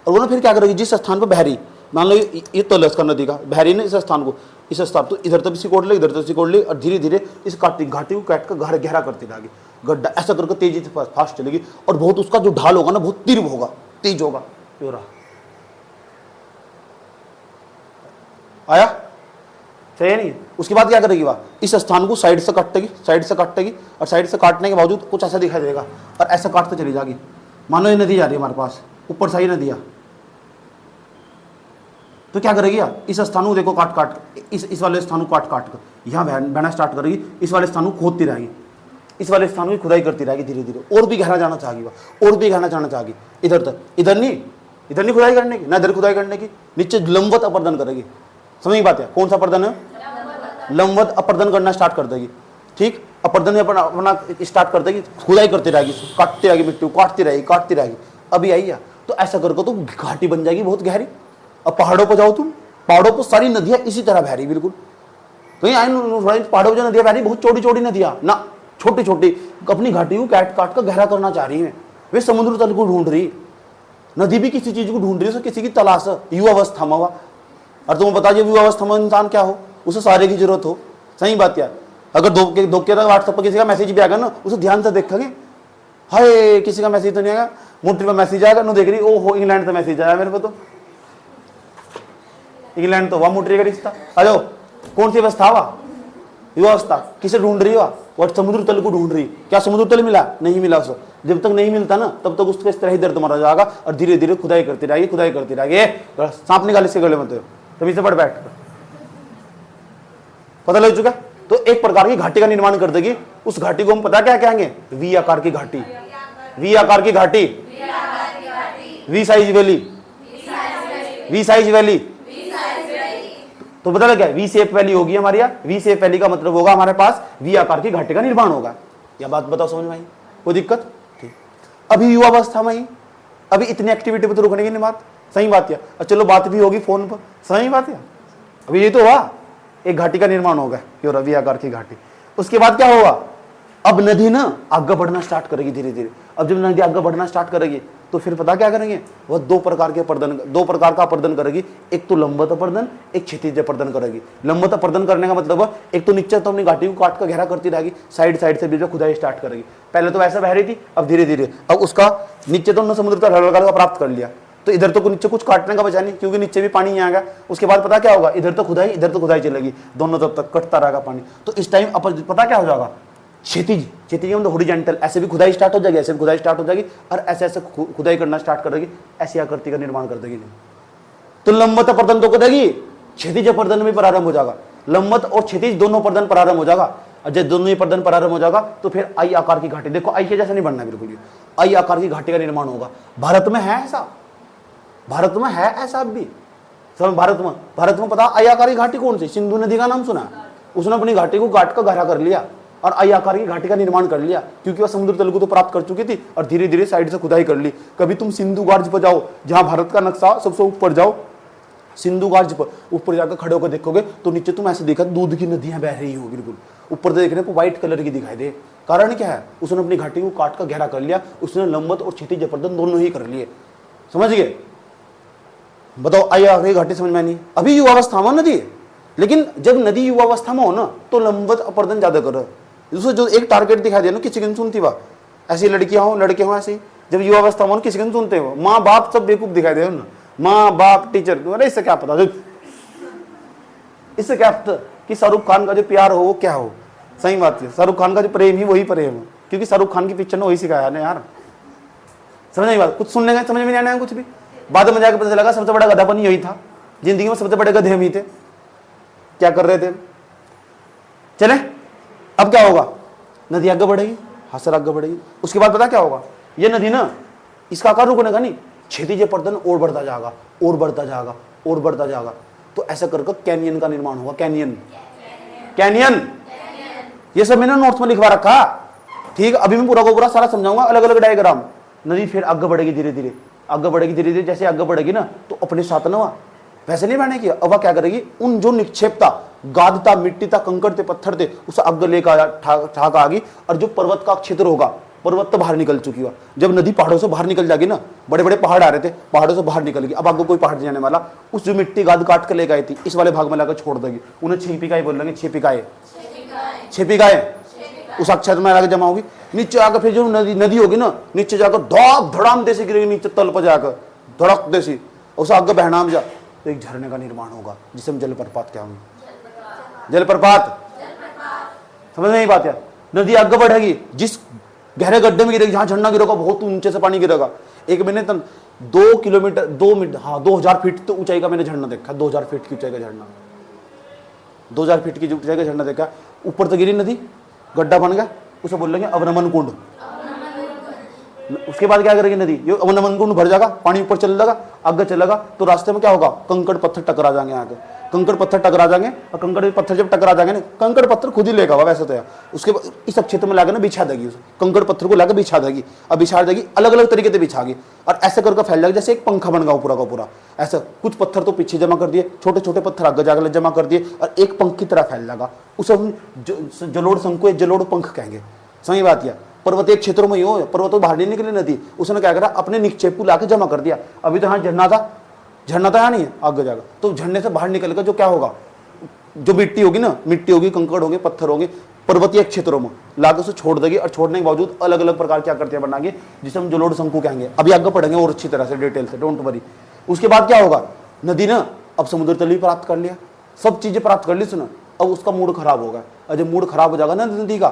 और वो ना फिर क्या करेगी, जिस स्थान पर बहरी, मान लो ये तल है इसका नदी का, बहरी ने इस स्थान तो इधर तक सिकोड़ ले, इधर तक सिकोड़ ले, और धीरे धीरे इस घाटी को काट कर गहरा करती रहेगी। गड्ढा, ऐसा करके तेजी से फास्ट चलेगी और बहुत उसका जो ढाल होगा ना बहुत तीव्र होगा, तेज होगा। ये रहा, आया सही नहीं। उसके बाद क्या करेगी वह, इस स्थान को साइड से काटेगी, साइड से काटेगी, और साइड से काटने के बावजूद कुछ ऐसा दिखाई देगा और ऐसा काटते चली जाएगी। मानो ये नदी जा रही है हमारे पास, ऊपर से ही नदी है, तो क्या करेगी यार, इस स्थान को देखो काट काट, इस वाले स्थान को काट काट कर यहाँ बहना स्टार्ट करेगी, इस वाले स्थान को खोदती रहेगी, इस वाले स्थान की खुदाई करती रहेगी धीरे धीरे, और भी गहरा जाना चाहेगी वह, और भी गहरा जाना चाहेगी, इधर तक, इधर नहीं खुदाई करने की, ना इधर खुदाई करने की, नीचे लंबवत अपर्दन करेगी। समझ की बात है, कौन सा अपर्दन है, लंबवत अपर्दन करना स्टार्ट कर देगी। ठीक, अपर्दन में अपना स्टार्ट कर देगी, खुदाई करती रहेगी, काटती रहेगी, मिट्टी को काटती रहेगी। अभी आई है तो ऐसा करके तो घाटी बन जाएगी बहुत गहरी। अब पहाड़ों पर जाओ तुम, पहाड़ों पर सारी नदियां इसी तरह बह रही, बिल्कुल कहीं आई पहाड़ों पर जो नदियां बह रही बहुत छोटी छोटी नदियां ना, छोटी छोटी, अपनी घाटी को काट काट कर गहरा करना चाह रही है। वे समुद्र तल को ढूंढ रही, नदी भी किसी चीज को ढूंढ रही है, किसी की तलाश, युवावस्था में हुआ। और तुम्हें बता दिया युवावस्था में इंसान क्या हो, उसे सारे की जरूरत हो। सही बात यार, अगर धोखे तक व्हाट्सएप पर किसी का मैसेज भी आएगा ना, उसे ध्यान से देखेंगे, हाय किसी का मैसेज तो नहीं आएगा, मोटी पर मैसेज आएगा ना, देख रही ओ हो इंग्लैंड से मैसेज आया मेरे को, तो इंग्लैंड तो हुआ मोटरी का रिश्ता। अरे कौन सी अवस्था हुआ, युवावस्था, किसे ढूंढ रही हो, और समुद्र तल को ढूंढ रही। क्या समुद्र तल मिला, नहीं मिला उसे, जब तक नहीं मिलता ना तब तक उसका इस तरह ही दर्द मारा जाएगा, और धीरे धीरे खुदाई करती रहेगी, खुदाई करती रहेगी। सांप निकाल इसके गले में, तभी से बढ़ बैठ कर पता लग चुका। तो एक प्रकार की घाटी का निर्माण कर देगी, उस घाटी को हम पता क्या कहेंगे, वी आकार की घाटी, वी आकार की घाटी, V size valley, V size valley, तो पता लग गया वी शेप वैली होगी हमारी यहाँ। वी शेप वैली का मतलब होगा हमारे पास वी आकार की घाटी का निर्माण होगा। यह बात बताओ समझ में आई, कोई दिक्कत? ठीक, अभी युवावस्था में ही, अभी इतनी एक्टिविटी पर तो रुकने की नहीं बात। सही बात है, और चलो बात भी होगी फोन पर, सही बात है। अभी ये तो हुआ, एक घाटी का निर्माण होगा, ये रवि आकार की घाटी। उसके बाद क्या होगा, अब नदी ना आगे बढ़ना स्टार्ट करेगी धीरे धीरे। अब जब नदी आगे बढ़ना स्टार्ट करेगी तो फिर पता क्या करेंगे, वह दो प्रकार का अपर्दन करेगी। एक तो लंबवत अपर्दन, एक क्षैतिज अपर्दन करेगी। लंबवत अपर्दन करने का मतलब एक तो नीचे तो अपनी घाटी को काट कर गहरा करती रहेगी, साइड साइड से बीच में खुदाई स्टार्ट करेगी। पहले तो वैसा बह रही थी, अब धीरे धीरे अब उसका नीचे तो समुद्र तल हल्का प्राप्त कर लिया, तो इधर तो नीचे कुछ काटने का बचा नहीं, क्योंकि नीचे भी पानी आएगा। उसके बाद पता क्या होगा, इधर तो खुदाई चलेगी, दोनों तरफ तक कटता रहेगा पानी। तो इस टाइम अपन पता क्या हो जाएगा, क्षैतिज मतलब हॉरिजॉन्टल, ऐसे भी खुदाई स्टार्ट हो जाएगी, ऐसे भी खुदाई स्टार्ट हो जाएगी, और ऐसे ऐसे खुदाई करना स्टार्ट कर देगी, ऐसी आकृति का निर्माण कर देगी। तो लंबवत अपर्दन तो करेगी, क्षैतिज अपर्दन भी प्रारंभ हो जाएगा। लंबवत और क्षैतिज दोनों अपर्दन प्रारंभ हो जाएगा, और जब दोनों ही अपर्दन प्रारंभ हो जाएगा तो फिर आई आकार की घाटी, देखो आई के जैसा नहीं बनना बिल्कुल, ये आई आकार की घाटी का निर्माण होगा। भारत में है ऐसा, भारत में है ऐसा अब भी। भारत में पता आई आकार की घाटी कौन सी, सिंधु नदी का नाम सुना, उसने अपनी घाटी को काट कर गहरा कर लिया और आई आकार की घाटी का निर्माण कर लिया, क्योंकि वह समुद्र तल को तो प्राप्त कर चुकी थी, और धीरे धीरे साइड से खुदाई कर ली। कभी तुम सिंधु गार्ज पर जाओ, जहां भारत का नक्शा सबसे ऊपर जाओ, सिंधु गार्ज पर ऊपर जाकर खड़े होकर देखोगे तो नीचे तुम ऐसे देखा दूध की नदियां बह रही हो, बिल्कुल ऊपर से देखने को व्हाइट कलर की दिखाई दे। कारण क्या है, उसने अपनी घाटी को काट कर गहरा कर लिया, उसने लंबवत और क्षैतिज अपर्दन दोनों ही कर लिए। समझ गए? बताओ आई आकर घाटी समझ में नहीं? अभी युवावस्था में नदी, लेकिन जब नदी युवावस्था में हो ना तो लंबवत अपर्दन ज्यादा करो। दूसरा जो एक टारगेट दिखाई दे ना, किसी की सुनती वह, ऐसी लड़कियां हो लड़के हो, ऐसे जब युवावस्था में किसी की सुनते हो, माँ बाप सब बेवकूफ दिखाई दे ना, माँ बाप टीचर, अरे इससे क्या पता, इससे क्या पता कि शाहरुख खान का जो प्यार हो वो क्या हो। सही बात है, शाहरुख खान का जो प्रेम ही वही प्रेम है, क्योंकि शाहरुख खान की पिक्चर ने वही सिखाया ना यार। समझ नहीं बात, कुछ सुनने का समझ में नहीं आया कुछ भी। बाद में जाकर पता लगा सबसे बड़ा गधापन यही था, जिंदगी में सबसे बड़े गधे हम ही थे। क्या कर रहे थे, चले अब क्या होगा, नदी आगे बढ़ेगी, हासिल आगे बढ़ेगी। उसके बाद पता क्या होगा, ये नदी ना इसका आकार रुकने का नहीं, क्षैतिज अपर्दन और बढ़ता जाएगा, और बढ़ता जाएगा, और बढ़ता जाएगा। तो ऐसा करके कैनियन का निर्माण होगा। कैनियन ये सब मैंने नोट्स में लिखवा रखा, ठीक। अभी मैं पूरा को पूरा सारा समझाऊंगा, अलग अलग डायग्राम। नदी फिर आगे बढ़ेगी धीरे धीरे, आगे बढ़ेगी धीरे धीरे, जैसे आगे बढ़ेगी ना तो अपने साथ ना वैसे नहीं बहने की। अब वह क्या करेगी, उन जो निक्षेपता गाद था, मिट्टी था, कंकड़ थे, पत्थर थे, उसे आगे लेकर ठाक आ गई। और जो पर्वत का क्षेत्र होगा, पर्वत तो बाहर निकल चुकी है। जब नदी पहाड़ों से बाहर निकल जाएगी ना, बड़े बड़े पहाड़ आ रहे थे, पहाड़ों से बाहर निकल गई, अब आगे कोई पहाड़ नहीं जाने वाला। उस जो मिट्टी गाद काट कर ले गई थी, इस वाले भाग में लाकर छोड़ देगी, उन्हें छिपिकाई बोल लेंगे, छिपिकाए, छिपिकाए, उस अक्षय में आके जमा होगी, नीचे आकर फिर जो नदी नदी होगी ना, नीचे जाकर धड़ाम धड़ाम देसी गिरेगी नीचे तल पर जाकर, धड़क देसी, उस आगे बहना जा तो एक झरने का निर्माण होगा जिसे हम जलप्रपात कहेंगे। जलप्रपात समझ में नहीं बात यार। नदी आगे बढ़ेगी, जिस गहरे गड्ढे में गिरेगी, जहां झरना गिरेगा बहुत ऊंचे से पानी गिरेगा। एक मैंने 2 किलोमीटर 2 मीटर, हाँ 2000 फीट तो ऊंचाई का मैंने झरना देखा, 2000 फीट की ऊंचाई का झरना, 2000 फीट की ऊंचाई का झरना देखा। ऊपर तो गिरी नदी, गड्ढा बन गया, उसे बोल लेंगे अवनमन कुंड। उसके बाद क्या करेगी नदी, ये अवनमन कुंड भर जाएगा, पानी ऊपर चल जाएगा, आगे चलेगा तो रास्ते में क्या होगा, कंकड़ पत्थर टकरा जाएंगे, आगे कंकड़ पत्थर टकरा जाएंगे, और कंकड़ पत्थर जब टकरा जाएंगे ना, कंकड़ पत्थर खुद ही लेगा वैसे तो यार, उसके इस क्षेत्र में लाकर ना बिछा देगी, कंकड़ पत्थर को लाकर बिछा देगी, अब बिछा देगी अलग अलग तरीके से बिछागी, और ऐसे करके फैल जाएगा जैसे एक पंखा बन गया पूरा का पूरा। ऐसा कुछ पत्थर तो पीछे जमा कर दिए, छोटे छोटे पत्थर आगे जाकर जमा कर दिए, और एक पंख की तरह फैल जाएगा, उसे हम जलोढ़ शंकु, जलोढ़ पंख कहेंगे। सही बात है। पर्वतीय क्षेत्रों में ही हो, पर्वतों बाहर नहीं निकली नदी, उसने क्या करा, अपने नीचे पुल आके जमा कर दिया। अभी तो यहाँ झरना था यहाँ नहीं है, आगे जाएगा तो झरने से बाहर निकल कर जो क्या होगा, जो मिट्टी होगी ना, मिट्टी होगी, कंकड़ होंगे, पत्थर होंगे, पर्वतीय क्षेत्रों में लाकर उसे छोड़ देगी, और छोड़ने के बावजूद अलग अलग प्रकार क्या करते हैं बनाएंगे, जिसे हम जलोढ़ शंकु कहेंगे। अभी आगे पढ़ेंगे और अच्छी तरह से डिटेल से, डोंट वरी। उसके बाद क्या होगा, नदी ना अब समुद्र तल भी प्राप्त कर लिया, सब चीजें प्राप्त कर ली, सुना, अब उसका मूड खराब होगा, और जब मूड खराब हो जाएगा ना नदी का,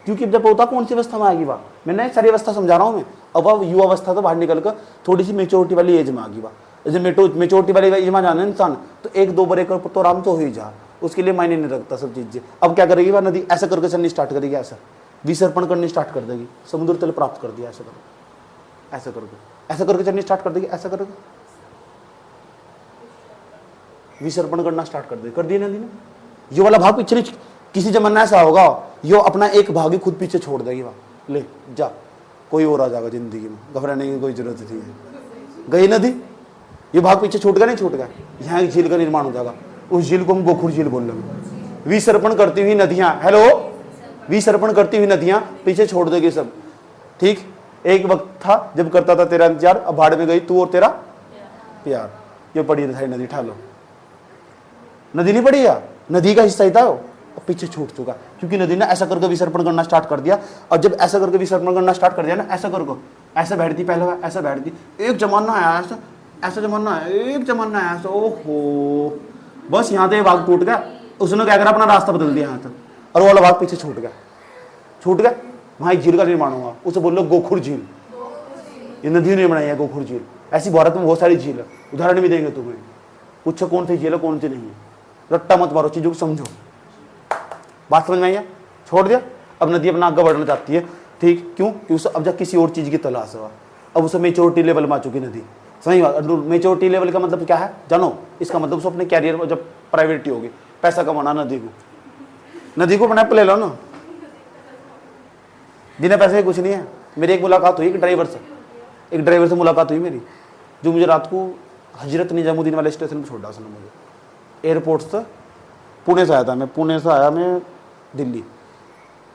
क्योंकि जब होता कौन सी अवस्था में आएगी बा, मैंने सारी अवस्था समझा रहा हूँ मैं। अब युवा अवस्था तो बाहर निकल कर थोड़ी सी मेच्योरिटी वाली एज में आगी बा, जब मेच्योरिटी वाली एज में जाना इंसान तो 1-2 बड़े कर तो आराम तो हो ही जा, उसके लिए मायने नहीं रखता सब चीजें। अब क्या करेगी वह नदी, ऐसा करके चलनी स्टार्ट करेगी, ऐसा विसर्पण करनी स्टार्ट कर देगी, समुद्र तल प्राप्त कर दिया, ऐसा करके ऐसा करके चलनी स्टार्ट कर देगी, ऐसा करके विसर्पण करना स्टार्ट कर देगी, कर दिया नदी ने। ये वाला भाग पीछे नहीं, किसी जमाना ऐसा होगा यो अपना एक भाग ही खुद पीछे छोड़ देगी, वहां ले जा, कोई और आ जाएगा जिंदगी में, घबराने की कोई जरूरत नहीं है। गई नदी, ये भाग पीछे छूट गया, नहीं छूट गया, यहाँ एक झील का निर्माण हो जाएगा, उस झील को हम गोखुर झील बोल लेंगे। विसर्पण करती हुई नदियां, हेलो, विसर्पण करती हुई नदियां पीछे छोड़ देगी सब, ठीक। एक वक्त था जब करता था तेरा इंतजार, अब भाड़ में गई तू और तेरा प्यार। ये पड़ी था नदी, ठा लो, नदी नहीं पड़ी यार, नदी का हिस्सा ही था वो, पीछे छूट चुका, क्योंकि नदी ने ऐसा करके विसर्पण करना स्टार्ट कर दिया। और जब ऐसा करके विसर्पण करना स्टार्ट कर दिया ना, ऐसा करके ऐसा बैठती, पहले ऐसा बैठती, एक जमाना आया ऐसा, ऐसा जमाना आया, एक जमाना आया ऐसा, ओहो, बस यहाँ से भाग टूट गया, उसने क्या करा, अपना रास्ता बदल दिया यहाँ तक, और वो वाला भाग पीछे छूट गया। वहाँ एक झील का निर्माण हुआ, उसे बोल लो गोखुर झील। ये नदी ने बनाई है गोखुर झील। ऐसी भारत में बहुत सारी झील है, उदाहरण भी देंगे तुम्हें, पूछो कौन सी झील है कौन सी नहीं है, रट्टा मत मारो, चीजों को समझो। बात समझ में आई है, छोड़ दिया। अब नदी अपना आगे बढ़ना चाहती है, ठीक, क्यों, कि उसे अब जब किसी और चीज की तलाश हुआ, अब उसे मेच्योरिटी लेवल में आ चुकी नदी। सही बात। मेच्योरिटी लेवल का मतलब क्या है जानो, इसका मतलब उसे अपने कैरियर में जब प्राइवेटी होगी, पैसा कमाना, नदी को बना ले लो ना, बिना पैसे कुछ नहीं है। मेरी एक मुलाकात हुई एक ड्राइवर से मुलाकात हुई मेरी, जो मुझे रात को हजरत निजामुद्दीन वाले स्टेशन पर छोड़ा उसने मुझे, एयरपोर्ट से पुणे से आया था मैं, पुणे से आया मैं दिल्ली,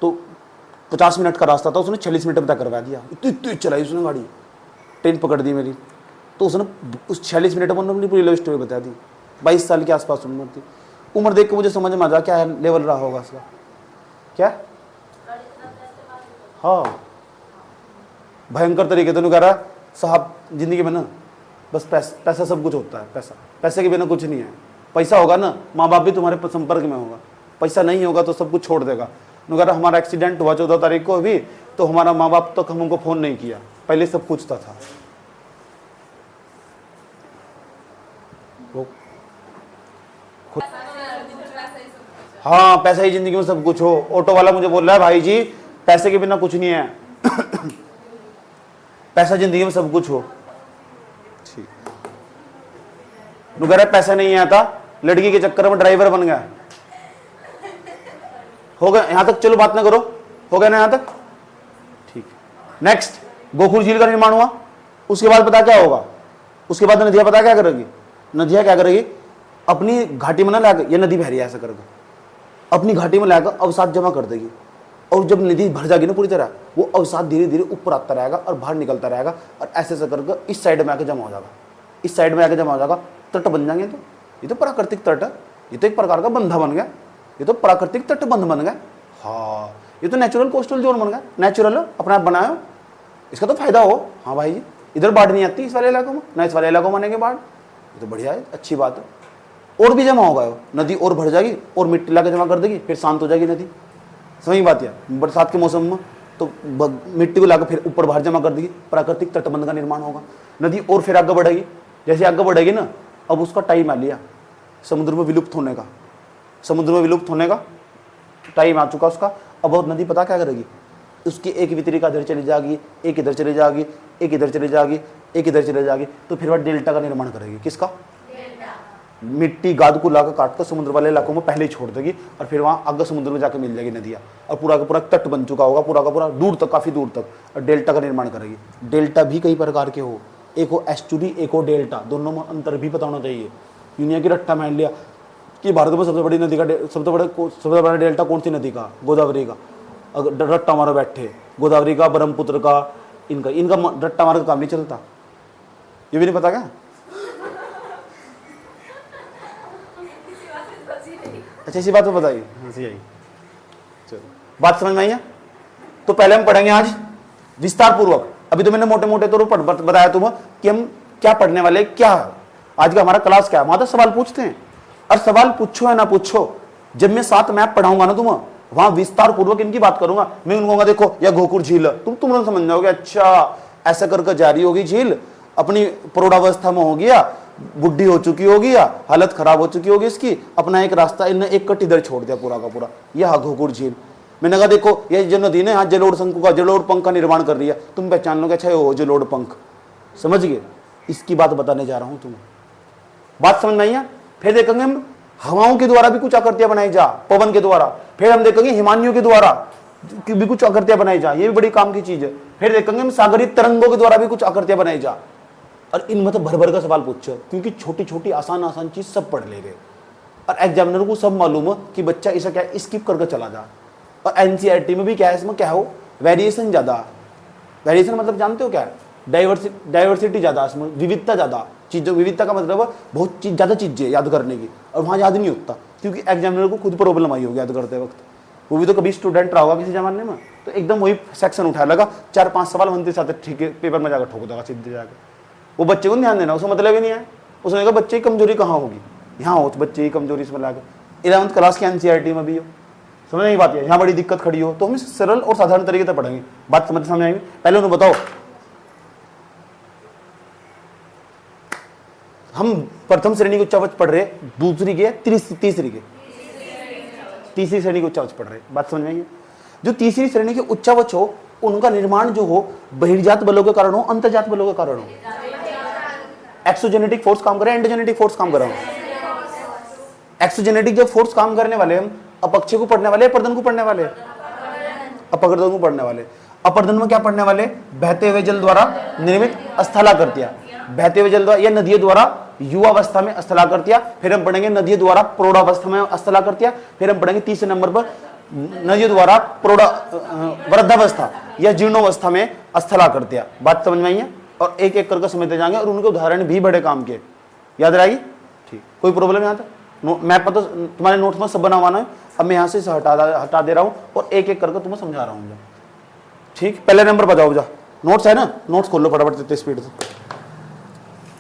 तो 50 मिनट का रास्ता था, उसने 40 मिनट में तय करवा दिया, इतनी चलाई उसने गाड़ी, ट्रेन पकड़ दी मेरी, तो उसने उस 40 मिनट में अपनी पूरी लव स्टोरी बता दी। 22 साल के आसपास उम्र थी, उम्र देख के मुझे समझ में आ जा क्या लेवल रहा होगा उसका, क्या, हाँ, भयंकर तरीके से कह रहा साहब जिंदगी में ना बस पैसा सब कुछ होता है, पैसे के बिना कुछ नहीं है। पैसा होगा ना, माँ बाप भी तुम्हारे संपर्क में होगा, पैसा नहीं होगा तो सब कुछ छोड़ देगा। अगर हमारा एक्सीडेंट हुआ 14 तारीख को अभी, तो हमारा माँ बाप तक हमको फोन नहीं किया, पहले सब पूछता था। हाँ, पैसा ही जिंदगी में सब कुछ हो। ऑटो वाला मुझे बोल रहा है भाई जी पैसे के बिना कुछ नहीं है पैसा जिंदगी में सब कुछ हो, ठीक। कह रहा पैसा नहीं आता, लड़की के चक्कर में ड्राइवर बन गया, हो गया यहां तक, चलो बात ना करो, हो गया ना यहां तक, ठीक। नेक्स्ट, गोखुर झील का निर्माण हुआ, उसके बाद पता क्या होगा, उसके बाद नदियां पता क्या करेगी, नदियां क्या करेगी, अपनी घाटी में ना लाकर, ये नदी बह रही है ऐसा करके, अपनी घाटी में लाकर अवसाद जमा कर देगी, और जब नदी भर जाएगी ना पूरी तरह, वो अवसाद धीरे धीरे ऊपर आता रहेगा और बाहर निकलता रहेगा, और ऐसे ऐसे करके इस साइड में आके जमा हो जाएगा, इस साइड में आके जमा हो जाएगा, तट बन जाएंगे। तो ये तो प्राकृतिक तट है, ये तो एक प्रकार का बंधा बन गया, ये तो प्राकृतिक तटबंध बन गया। हाँ, ये तो नेचुरल कोस्टल जोन बन गया, नेचुरल अपने आप बनाया, इसका तो फायदा हो। हाँ भाई जी, इधर बाढ़ नहीं आती इस वाले इलाकों में, ना इस वाले इलाकों में आने के बाढ़, ये तो बढ़िया है, अच्छी बात है। और भी जमा होगा, नदी और भर जाएगी और मिट्टी ला के जमा कर देगी, फिर शांत हो जाएगी नदी। समझ बात है, बरसात के मौसम में तो मिट्टी को लाकर फिर ऊपर बाहर जमा कर देगी, प्राकृतिक तटबंध का निर्माण होगा, नदी और फिर आगे बढ़ेगी। जैसे आगे बढ़ेगी ना, अब उसका टाइम आ लिया समुद्र में विलुप्त होने का, समुद्र में विलुप्त होने का टाइम आ चुका उसका। अब वो नदी पता क्या करेगी, उसकी एक वितरिका इधर चली जाएगी, एक इधर चली जाएगी, एक इधर चली जाएगी, एक इधर चली जाएगी, तो फिर वह डेल्टा का निर्माण करेगी। किसका? मिट्टी गाद को लाकर काट कर समुद्र वाले इलाकों में पहले ही छोड़ देगी, और फिर वहाँ आगे समुद्र में जाकर मिल जाएगी नदियाँ, और पूरा का पूरा तट बन चुका होगा, पूरा का पूरा दूर तक, काफ़ी दूर तक, और डेल्टा का निर्माण करेगी। डेल्टा भी कई प्रकार के हो, एक हो एस्चुरी, एक हो डेल्टा, दोनों में अंतर भी पता होना चाहिए। दुनिया की रट्टा मान लिया कि भारत में सबसे बड़ी नदी का सबसे बड़ा डेल्टा कौन सी नदी का? गोदावरी का। अगर रट्टा मारो बैठे, गोदावरी का, ब्रह्मपुत्र का, इनका रट्टा मारो का काम नहीं चलता। ये भी नहीं पता क्या? अच्छा, इसी बात को बताइए। हंसी आई, चलो बात समझ में आई है। तो पहले हम पढ़ेंगे आज विस्तार पूर्वक। अभी तो मैंने मोटे मोटे तौर पर बताया तुम्हें कि हम क्या पढ़ने वाले, क्या आज का हमारा क्लास क्या है। वहां तो सवाल पूछते हैं, और सवाल पूछो या ना पूछो, जब मैं 7 मैप पढ़ाऊंगा ना तुम्हें, वहां विस्तार पूर्वक इनकी बात करूंगा। मैं उनको कहूंगा देखो यह घोकुर झील है, तुम लोग समझ जाओगे, अच्छा ऐसा करके जारी होगी झील, अपनी प्रौढ़ावस्था में हो गया, बुढ़ी हो चुकी होगी या हालत खराब हो चुकी होगी इसकी, अपना एक रास्ता इनने एक कट इधर छोड़ दिया पूरा का पूरा, यह घोकुर झील। मैंने कहा देखो ये जो नदी ने यहाँ जलोढ़ शंकु का, जलोढ़ पंख का निर्माण कर रही है, तुम पहचान लोगे अच्छा हो जलोढ़ पंख, समझ गए? इसकी बात बताने जा रहा हूं तुम्हें, बात समझ में आई है। फिर देखेंगे हम हवाओं के द्वारा भी कुछ आकृतियां बनाई जा, पवन के द्वारा। फिर हम देखेंगे हिमानियों के द्वारा भी कुछ आकृतियां बनाई जा, ये भी बड़ी काम की चीज है। फिर देखेंगे हम सागरीय तरंगों के द्वारा भी कुछ आकृतियां बनाई जा। और इनमें तो भर भर का सवाल पूछो, क्योंकि छोटी छोटी आसान आसान चीज सब पढ़ ले रहे, और एग्जामिनर को सब मालूम है कि बच्चा इसे क्या स्किप करके चला जा। और एनसीईआरटी में भी क्या है, इसमें क्या हो, वेरिएशन ज्यादा। वेरिएशन मतलब जानते हो क्या है? डाइवर्सिटी ज्यादा, इसमें विविधता ज्यादा। चीजों विविधता का मतलब बहुत ज्यादा चीजें याद करने की, और वहां याद नहीं होता, क्योंकि एग्जामिनर को खुद प्रॉब्लम आई होगी याद करते वक्त। वो भी तो कभी स्टूडेंट रहा होगा किसी जमाने में, तो एकदम वही सेक्शन उठा लगा, 4-5 सवाल बनते साथ ठीक है, पेपर में जाकर ठोक देगा सीधे जाकर। वो बच्चे को ध्यान देना, उसका मतलब ही नहीं है। उसने कहा बच्चे की कमजोरी कहाँ होगी, यहाँ हो तो बच्चे की कमजोरी इसमें लाकर 11th क्लास की एनसीईआरटी में भी हो, समझ नहीं बात है। यहाँ बड़ी दिक्कत खड़ी हो तो हम सरल और साधारण तरीके से पढ़ेंगे, बात समझ आएगी। पहले उन्हें बताओ, हम प्रथम श्रेणी के उच्चावच पढ़ रहे, दूसरी के तीसरी श्रेणी के उच्चावच पढ़ रहे, बात समझ में आई। जो तीसरी श्रेणी के उच्चावच हो, उनका निर्माण जो हो बहिर्जात बलों के कारण हो, अंतर्जात बलों के कारण हो। एक्सोजेनेटिक फोर्स काम करे, एंडोजेनेटिक फोर्स काम करे। एक्सोजेनेटिक जब फोर्स काम करने वाले हम अपक्षय को पढ़ने वाले, अपर्दन को पढ़ने वाले, अपवर्तन को पढ़ने वाले। अपर्दन में क्या पढ़ने वाले? बहते हुए जल द्वारा निर्मित स्थलाकृतियां, बहते हुए जल द्वारा या नदियों द्वारा युवावस्था में स्थलाकृतियां। फिर हम पढ़ेंगे नदियों द्वारा प्रौढ़ावस्था में स्थलाकृतियां। फिर हम पढ़ेंगे तीसरे नंबर पर नदियों द्वारा वृद्धावस्था या जीर्णोवस्था में स्थलाकृतियां। बात समझ में आई है। और एक एक करके समझते जाएंगे, और उनके उदाहरण भी बड़े काम के, याद रहेगी? ठीक, कोई प्रॉब्लम यहाँ तक? मैं पता तुम्हारे नोट्स में सब बना हुआ है, अब मैं यहाँ से हटा दे रहा हूँ और एक एक करके तुम्हें समझा रहा हूँ। ठीक, पहले नंबर पर जाओ, नोट्स है ना, नोट्स खोल लो फटाफट इतनी स्पीड से।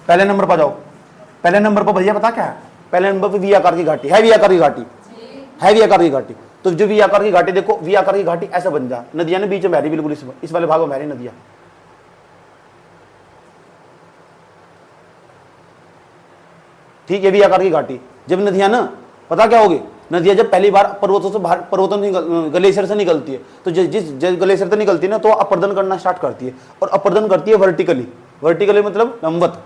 पहले नंबर पर जाओ। पहले नंबर पर भैया पता क्या है? पहले नंबर पर वी आकार की घाटी है, वी आकार की घाटी है, वी आकार की घाटी। तो जो वी आकार की घाटी देखो, वी आकार की घाटी ऐसा बन जा, नदियां ने बीच में बहरी, बिल्कुल इस वाले भाग में बहरी नदियां। ठीक है, वी आकार की घाटी। जब नदियां ना पता क्या होगी, नदियां जब पहली बार पर्वतों से बाहर, ग्लेशियर से निकलती है, तो जिस ग्लेशियर से निकलती है ना, तो अपर्दन करना स्टार्ट करती है। और अपर्दन करती है वर्टिकली। वर्टिकली मतलब लंबवत।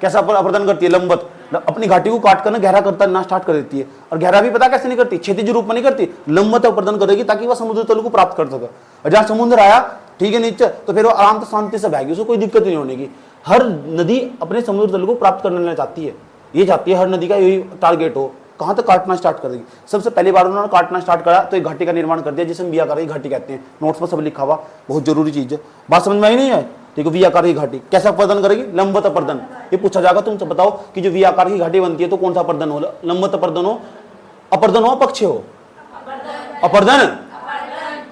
कैसा अपर्दन करती है? लंबवत। अपनी घाटी को काट कर ना गहरा करना स्टार्ट कर देती है। और गहरा भी पता कैसे नहीं करती? क्षैतिज रूप में नहीं करती, लंबवत अपर्दन करेगी, ताकि वह समुद्र तल को प्राप्त कर सके। और जहां समुद्र आया, ठीक है, नीचे, तो फिर वो आराम से शांति से बहेगी, उसको कोई दिक्कत नहीं होने की। हर नदी अपने समुद्र तल को प्राप्त करना चाहती है, ये चाहती है हर नदी का यही टारगेट हो। कहां तक काटना स्टार्ट कर देगी? सबसे पहली बार उन्होंने काटना स्टार्ट करा तो एक घाटी का निर्माण कर दिया, जिसे हम वी आकार की घाटी कहते हैं। नोट्स में सब लिखा हुआ, बहुत जरूरी चीज है। बात समझ में आई नहीं है? ठीक है, वी आकार की घाटी कैसा अपर्दन करेगी? लंबवत अपर्दन। ये पूछा जाएगा तुमसे, बताओ कि जो वी आकार की घाटी बनती है तो कौन सा अपर्दन हो? लंबवत अपर्दन हो, अपक्षय हो? अपर्दन।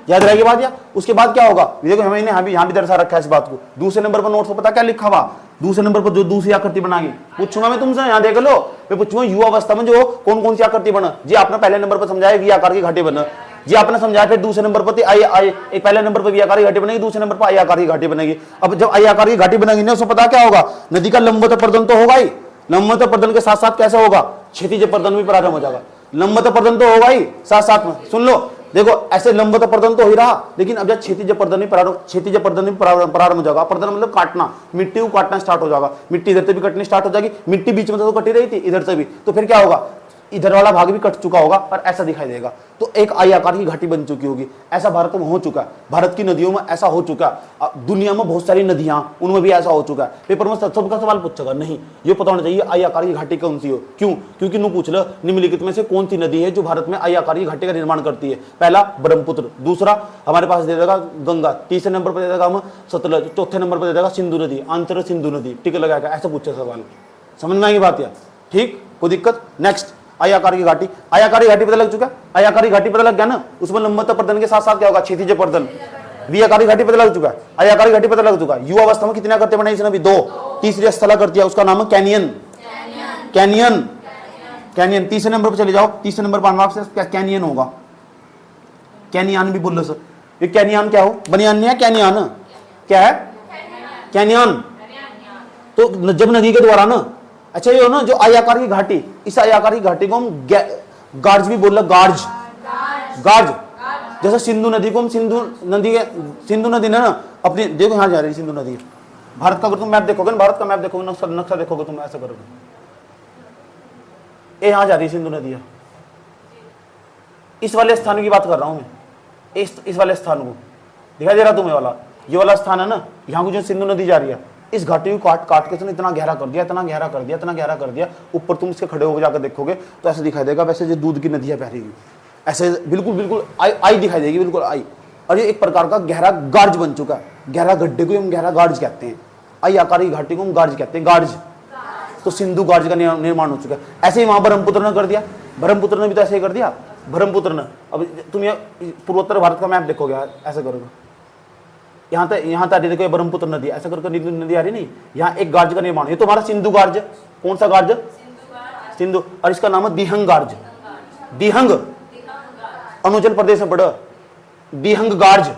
याद रहेगी बात। या उसके बाद क्या होगा, देखो हमें यहाँ भी दर्शा रखा है इस बात को। दूसरे नंबर पर नोट्स को पता क्या लिखा हुआ, दूसरे नंबर पर जो दूसरी आकृति बनाएगी, पूछूंगा मैं तुमसे, यहाँ देख लो, मैं पूछूंगा युवा अवस्था में जो कौन कौन सी आकृति बना। जी आपने पहले नंबर पर समझाया वी आकार की घाटी बना, जी आपने समझाया। फिर दूसरे नंबर पर एक पहले नंबर पर वी आकार की घाटी बनेगी, दूसरे नंबर पर आई आकार की घाटी बनेगी। अब जब आई आकार की घाटी बनेगी ना, उसमें पता क्या होगा, नदी का लंबवत प्रदन तो होगा ही, लंबवत प्रदन के साथ साथ कैसे होगा, क्षैतिज प्रदन भी प्रारंभ हो जाएगा। लंबवत प्रदन तो होगा ही साथ साथ में, सुन लो, देखो ऐसे लंबवत प्रदन तो हो ही रहा, लेकिन अब जब क्षैतिज प्रदन भी प्रारंभ हो जाएगा। प्रदन मतलब काटना, मिट्टी को काटना स्टार्ट हो जाएगा, मिट्टी इधर से भी कटनी स्टार्ट हो जाएगी, मिट्टी बीच में तो कटी रही थी इधर से भी, तो फिर क्या होगा, इधर वाला भाग भी कट चुका होगा और ऐसा दिखाई देगा, तो एक आई आकार की घाटी बन चुकी होगी। ऐसा भारत में हो चुका है, भारत की नदियों में ऐसा हो चुका है, दुनिया में बहुत सारी नदियां उनमें भी ऐसा हो चुका है। पेपर में सबका सवाल पूछेगा, नहीं ये पता होना चाहिए आई आकार की घाटी कौन सी हो, क्यों, क्योंकि नु पूछ लो निम्नलिखित में से कौन सी नदी है जो भारत में आई आकार की घाटी का निर्माण करती है। पहला ब्रह्मपुत्र, दूसरा हमारे पास दे देगा गंगा, तीसरे नंबर पर दे देगा हम सतलज, चौथे नंबर पर दे देगा सिंधु नदी, आंतर सिंधु नदी, टिक लगाएगा, ऐसा पूछे सवाल। समझ में आएगी बात या, ठीक, कोई दिक्कत। नेक्स्ट आई आकार की घाटी, आई आकार की घाटी पता लग चुका, आई आकार की घाटी पता लग गया ना, उसमें लंबवत प्रदन के साथ साथ क्या होगा, क्षैतिज प्रदन। वी आकार की घाटी पता लग चुका, आई आकार की घाटी पता लग चुका। युवा अवस्था में कितने आकृति बनाई इसने अभी, 2। तीसरी स्थला करती है, उसका नाम है कैनियन, कैनियन, कैनियन। तीसरे नंबर पर चले जाओ, तीसरे नंबर पर आपसे क्या कैनियन होगा, कैनियन भी बोल लो सर, ये कैनियन क्या हो, बनियान नहीं है, कैनियन क्या है, कैनियन। तो जब नदी के द्वारा ना, अच्छा ये हो ना जो आई आकार की घाटी, इस आई आकार की घाटी को हम गार्ज भी बोल रहे, गार्ज, गार्ज। जैसे सिंधु नदी को हम सिंधु नदी ना अपनी, देखो यहाँ जा रही सिंधु नदी, भारत का अगर तुम मैप देखोगे ना, भारत का मैप देखोगे, नक्शा देखोगे तुम, ऐसा करोगे, ये यहाँ जा रही सिंधु नदी, इस वाले स्थान की बात कर रहा हूं मैं, इस वाले स्थान को दिखाई दे रहा तुम्हें वाला, ये वाला स्थान है ना, यहाँ को जो सिंधु नदी जा रही है, इस घाटी को काट काट के इतना गहरा कर दिया, इतना गहरा कर दिया, इतना गहरा कर दिया, ऊपर तुम इसके खड़े होकर जाकर देखोगे तो ऐसे दिखाई देगा वैसे जो दूध की नदियां बह रही है, ऐसे बिल्कुल बिल्कुल आई दिखाई देगी, बिल्कुल आई। और ये एक प्रकार का गहरा गार्ज बन चुका है, गहरा गड्ढे को हम गहरा गार्ज कहते हैं, आई आकार की घाटी को हम गार्ज कहते हैं, गार्ज। तो सिंधु गार्ज का निर्माण हो चुका है। ऐसे ही वहां ब्रह्मपुत्र ने कर दिया, ब्रह्मपुत्र ने भी तो ऐसे ही कर दिया, ब्रह्मपुत्र ने। अब तुम पूर्वोत्तर भारत का मैप देखोगे, ऐसे करोगे, यहाँ तक देखो ब्रह्मपुत्र नदी, ऐसा करके नदी आ रही नहीं, यहाँ एक गार्ज का निर्माण, ये तो हमारा सिंधु गार्ज, कौन सा गार्ज, सिंधु, और इसका नाम है दिहंग गार्ज, दिहंग, अरुणाचल प्रदेश में पड़ा दिहंग गार्ज,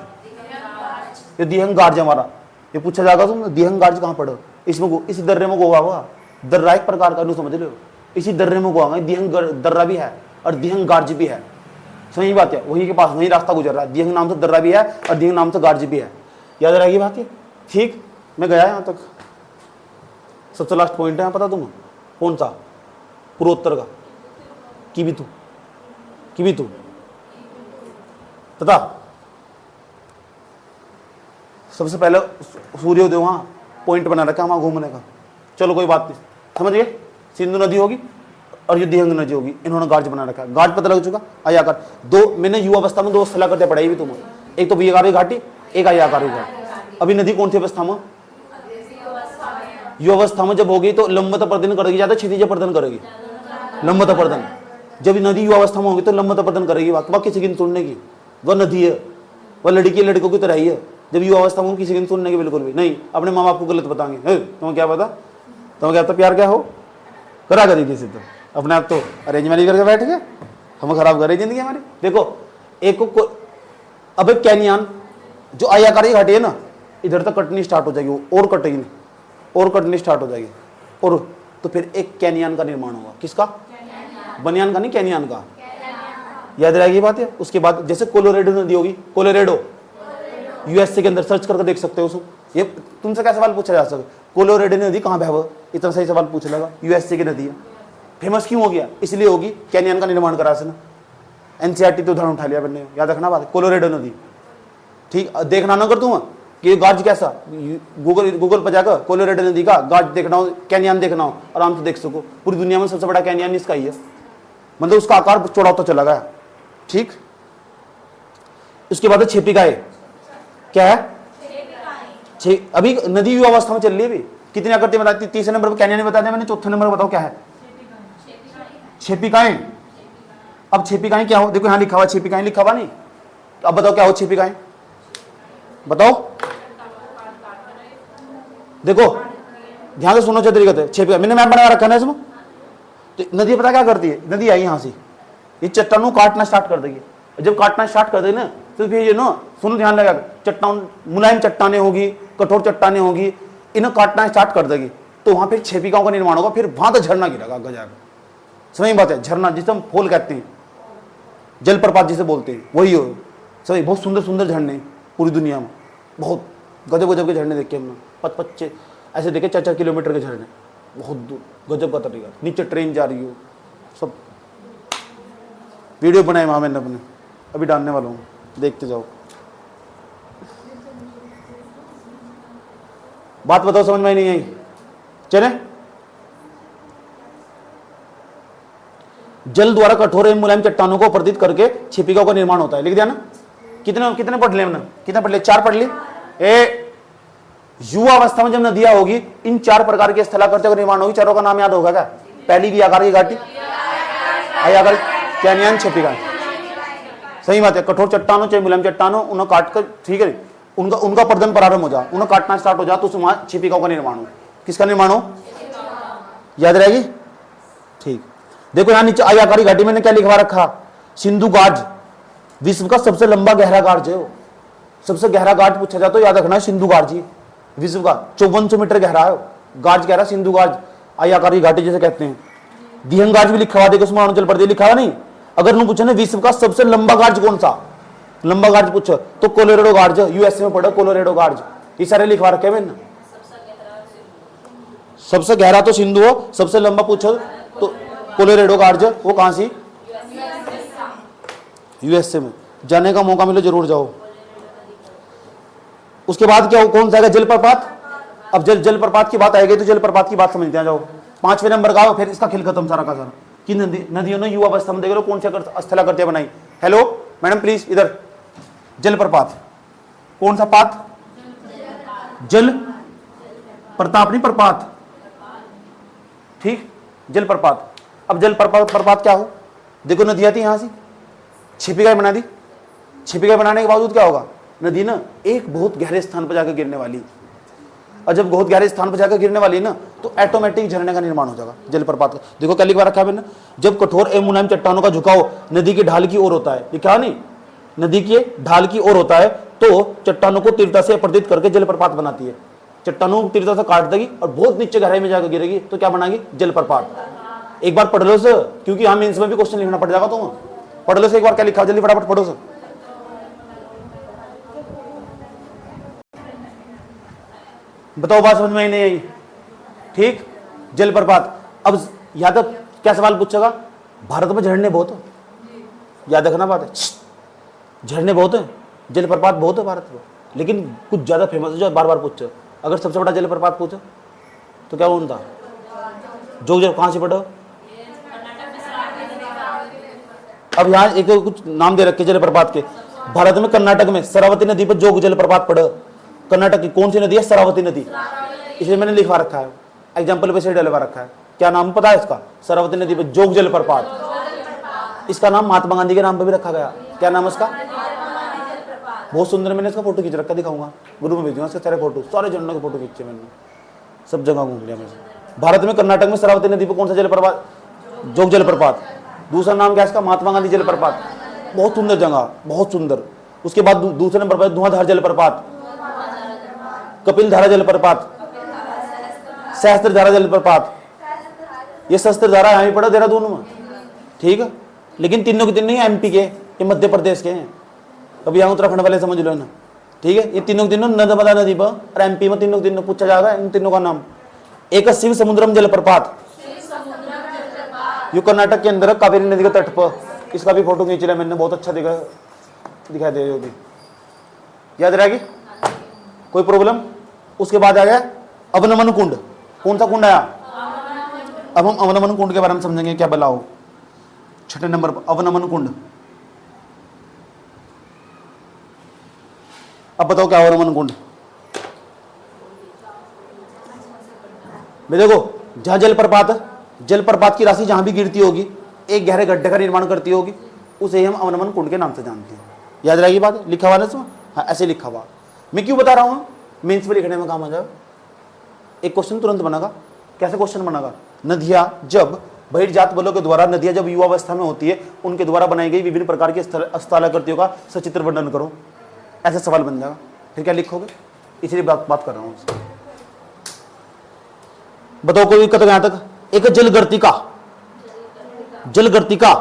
ये दिहंग गार्ज हमारा, ये पूछा जाएगा तुम दिहंग गार्ज कहाँ पड़ा, इसमें इसी दर्रे में गोवा हुआ, दर्रा एक प्रकार का समझ लो, इसी दर्रे में गोवा, दिहंग दर्रा भी है और दिहंग गार्ज भी है, सही बात है, वही के पास वही रास्ता गुजर रहा है, दिहंग नाम से दर्रा भी है और दिहंग नाम से गार्ज भी है, याद रहेगी बात है, ठीक। मैं गया यहाँ तक, सबसे लास्ट पॉइंट है पता तुम्हें कौन सा, पूर्वोत्तर का, किबिथु पता, सबसे पहले सूर्योदय वहां पॉइंट बना रखा वहां घूमने का। चलो कोई बात नहीं, समझ गए, सिंधु नदी होगी और ये दिहंग नदी होगी, इन्होंने गार्ज बना रखा है, गार्ज पता लग चुका। आई आकार दो, मैंने युवा अवस्था में 2 स्थला करते पढ़ाई भी तुम्हें, एक तो वी आकार की घाटी, एक आई आकार की घाटी। अभी नदी कौन सी अवस्था में, युवा अवस्था में जब होगी तो लंबवत प्रदन करेगी, ज्यादा क्षैतिज प्रदन करेगी, लंबवत प्रदन। जब नदी युवा अवस्था में होगी तो लंबवत प्रदन करेगी, बात किसी की सुनने की, वह नदी है, वह लड़की लड़कों की तरह ही है। जब युवा अवस्था में किसी की सुनने की बिल्कुल भी नहीं, अपने माँ बाप को गलत बताएंगे, तुम्हें क्या पता, तुम्हें क्या पता प्यार क्या हो, करा करी किसी तो अपने आप तो अरेंज मैरिज करके बैठ गए, हम खराब कर रही जिंदगी हमारी। देखो एक को अब एक कैनियन जो आई आकार की घाटी है ना, इधर तक कटनी स्टार्ट हो जाएगी, और कटेगी और कटनी स्टार्ट हो जाएगी, और तो फिर एक कैनियन का निर्माण होगा, किसका, बनियान का नहीं, कैनियन का, याद रहेगी बात है। उसके बाद जैसे कोलोरेडो नदी होगी, कोलोरेडो यूएसए के अंदर सर्च करके देख सकते हो उसको, ये तुमसे क्या सवाल पूछा जा सकता है, कोलोरेडो नदी कहाँ है, वो इतना सही सवाल पूछ लेगा, यूएसए की नदी है। फेमस क्यों हो गया, इसलिए होगी कैनियन का निर्माण करा इसने, एनसीईआरटी तो उदाहरण उठा लिया मैंने, याद रखना बात, कोलोरेडो नदी, ठीक। देखना ना कर तुम कि गार्ज कैसा, गूगल पर जाकर कोलोरेडो नदी का गार्ज देखना हो, कैनियन देखना हो, आराम से देख सको। पूरी दुनिया में सबसे बड़ा कैनियन इसका ही है, मतलब उसका आकार चौड़ा होता चला गया, ठीक। उसके बाद छेपिकाए, क्या है, अभी नदी युवा अवस्था में चल रही है, अभी कितनी आकृति बताती, तीसरे नंबर पर कैनियन बता दिया मैंने, चौथे नंबर बताओ क्या है, छेपिकाएं। अब छेपिकाएं क्या हो, देखो यहाँ लिखा हुआ, छेपिकाएं लिखा हुआ नहीं, अब बताओ क्या हो छेपिकाएं, बताओ। देखो ध्यान से सुनो तरीका, छेपिका मैंने मैप बना रखा है इसमें। तो नदी पता क्या करती है, नदी आई यहां से, ये चट्टानों काटना स्टार्ट कर देगी। जब काटना स्टार्ट कर देगी ना तो फिर ये ना सुनो ध्यान लगा, चट्टान मुलायम चट्टाने होगी, कठोर चट्टाने होगी, इन्हें काटना स्टार्ट कर देगी। तो वहां फिर छेपिकाओं का निर्माण होगा, फिर वहां तो झरना गिरेगा आगे जाकर। समझ बात है, झरना जिसे हम फॉल कहते हैं, जलप्रपात जिसे बोलते हैं, वही हो। सही बहुत सुंदर सुंदर झरने पूरी दुनिया में, बहुत गजब गजब के झरने देखे हमने, 5-5 ऐसे देखे 4-4 किलोमीटर के झरने, बहुत दूर, गजब का तरीका। नीचे ट्रेन जा रही हो, सब वीडियो बनाए वहां मैंने अपने, अभी डालने वाला हूँ, देखते जाओ। बात बताओ समझ में नहीं आई, चले। जल द्वारा कठोर एवं मुलायम चट्टानों को अपरदित करके छेपिकाओं का निर्माण होता है। लिख दिया ना, कितने कितने पढ़ लिए हमने, कितने पढ़ लिए, 4 पढ़ लिए। युवा अवस्था में जब नदियां होगी, इन 4 प्रकार के स्थलाकृतियों का निर्माण होगी। चारों का नाम याद होगा क्या? पहली भी आकार की घाटी, आकार कैनियन, छेपिका। सही बात है, कठोर चट्टानों चाहे मुलायम चट्टानों, उन्हें काट कर, ठीक है, उनका प्रदन प्रारंभ हो जा, उन्हें काटना स्टार्ट हो जा, तो वहां छेपिकाओं का निर्माण हो। किसका निर्माण हो, याद रहेगी। ठीक, देखो यहां नीचे आयाकारी घाटी मैंने क्या लिखवा रखा, सिंधु गार्ज, विश्व का सबसे लंबा गहरा गार्ज है वो। सबसे गहरा गार्ज पूछा जाए तो याद रखना है सिंधु गार्ज ही, विश्व का 5400 मीटर गहरा है गार्ज, गहरा सिंधु गार्ज, आयाकारी घाटी जिसे कहते हैं। दिहंग गार्ज भी लिखा हुआ, देखो उसमें अरुणाचल प्रदेश लिखा हुआ नहीं। अगर उन्होंने पूछा ना विश्व का सबसे लंबा गार्ज कौन सा, लंबा गार्ज पूछो तो कोलोराडो गार्ज, यूएसए में पड़ा कोलोराडो गार्ज, ये सारे लिखवा रखे मैंने। सबसे गहरा तो सिंधु हो, सबसे लंबा पूछो तो कोलोराडो गार्ज, वो कहां सी, यूएसए में। जाने का मौका मिले जरूर जाओ। उसके बाद क्या हो, कौन सा है, जलप्रपात। अब जलप्रपात की बात आएगी तो जलप्रपात की बात समझते हैं, जाओ 5वें नंबर का, फिर इसका खेल खत्म सारा का सारा। कि नदियों ने युवा अवस्था में देख लो कौन सी स्थलाकृतियां बनाई। हेलो मैडम प्लीज इधर, जलप्रपात, कौन सा पात, जल प्रताप नहीं प्रपात, ठीक, जलप्रपात। अब जलप्रपात क्या हो, देखो नदियां थी यहां से, छिपिकाएं बना दी, छिपिकाएं बनाने के बावजूद क्या होगा, नदी ना एक बहुत गहरे स्थान पर जाकर गिरने वाली, और जब बहुत गहरे स्थान पर जाकर गिरने वाली ना तो ऑटोमेटिक झरने का निर्माण हो जाएगा जलप्रपात का। देखो क्या लिखवा रखा है मैंने, जब कठोर एवं मुलायम चट्टानों का झुकाव नदी की ढाल की ओर होता है, ये क्या नहीं, नदी के ढाल की ओर होता है, तो चट्टानों को तीव्रता से अपरदित करके जलप्रपात बनाती है। चट्टानों को तीव्रता से काट देगी और बहुत नीचे गहराई में जाकर गिरेगी, तो क्या बनाएगी, जलप्रपात। एक बार पढ़ लो सर, क्योंकि हम मेंस में भी क्वेश्चन लिखना पड़ जाएगा, तुम पढ़ लो सर एक बार क्या लिखा, जल्दी फटाफट पढ़ो सर। बताओ बात समझ में नहीं आई, ठीक, जलप्रपात। अब याद क्या सवाल पूछेगा, भारत में झरने बहुत है, याद रखना बात है, झरने बहुत है, जलप्रपात बहुत है भारत में, लेकिन कुछ ज्यादा फेमस है जो बार बार पूछो। अगर सबसे बड़ा जलप्रपात पूछो तो क्या कौन था, जो कहां से पढ़ो। अब यहाँ एक कुछ नाम दे रखे जलप्रपात के, भारत में कर्नाटक में शरावती नदी पर जोग जलप्रपात पड़े। कर्नाटक की कौन सी नदी है, शरावती नदी, इसलिए मैंने लिखवा रखा है, एग्जाम्पल पे से डलवा रखा है। क्या नाम पता है इसका, शरावती नदी पर जोग जलप्रपात। इसका नाम महात्मा गांधी के नाम पर भी रखा गया, क्या नाम है इसका, बहुत सुंदर, मैंने इसका फोटो खींच रखा, दिखाऊंगा ग्रुप में भेजूंगा इसके सारे फोटो, सारे जनों के फोटो खींचे मैंने, सब जगह घूम लिया मैंने। भारत में कर्नाटक में शरावती नदी पर कौन सा जलप्रपात, जोग जलप्रपात। दूसरा नाम क्या है इसका, महात्मा गांधी जलप्रपात, बहुत सुंदर जगह, बहुत सुंदर। उसके बाद दूसरे नंबर पर धुआंधार जलप्रपात, कपिल धारा जलप्रपात, सहस्त्र धारा जलप्रपात। ये सहस्त्र धारा यहाँ भी पड़ा देहरादून में, ठीक है, लेकिन तीनों के तीनों ही एमपी के, ये मध्य प्रदेश के हैं। अभी यहाँ उत्तराखंड वाले समझ लो ना, ठीक है। ये तीनों के तीनों नर्मदा नदी पर और एमपी में तीनों के तीनों पूछा जाएगा इन तीनों का नाम। एक शिव समुद्रम जलप्रपात, जो कर्नाटक के अंदर कावेरी नदी के तट पर, इसका भी फोटो खींच लिया मैंने, बहुत अच्छा दिखाई दे रही, याद रहेगी, कोई प्रॉब्लम। उसके बाद आ गया अवनमन कुंड, कौन सा कुंड आया, अब हम अवनमन कुंड के बारे में समझेंगे क्या बलाओ। 6 नंबर पर अवनमन कुंड। अब बताओ क्या अवनमन कुंड। देखो जहां जलप्रपात की राशि जहां भी गिरती होगी एक गहरे गड्ढे का निर्माण करती होगी, उसे हम अवनमन कुंड के नाम से जानते हैं। याद रहेगी बात, लिखा हुआ ना इसमें, हाँ ऐसे लिखा हुआ। मैं क्यों बता रहा हूँ, मेंस में लिखने में काम आ जाएगा। एक क्वेश्चन तुरंत बनेगा। कैसे क्वेश्चन बनेगा, नदियां जब बहिर्जात बलों के द्वारा, नदियां जब युवावस्था में होती है उनके द्वारा बनाई गई विभिन्न प्रकार की स्थलाकृतियों का सचित्र वर्णन करो, ऐसा सवाल बन जाएगा। फिर क्या लिखोगे, इसलिए बात कर रहा हूँ। बताओ कोई दिक्कत यहां तक। एक जलगर्तिका, जलगर्तिका,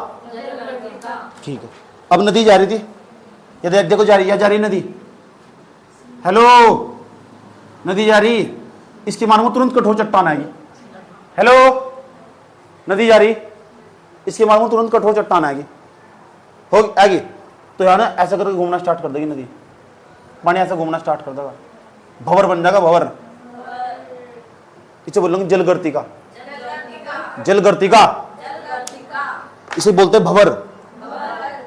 ठीक है। अब नदी जा रही थी, ये देखो जा रही, या जा रही नदी, हेलो नदी जा रही, इसके मानो तुरंत कठोर चट्टान आएगी। हेलो नदी जा रही, इसके मानो तुरंत कठोर चट्टान आएगी, हो आएगी। तो यार ना ऐसा करके घूमना स्टार्ट कर देगी नदी, पानी ऐसा घूमना स्टार्ट कर देगा, भंवर बन जाएगा, भंवर। इसे बोलेंगे जलगर्तिका, जलगर्तिका, इसे बोलते हैं भंवर।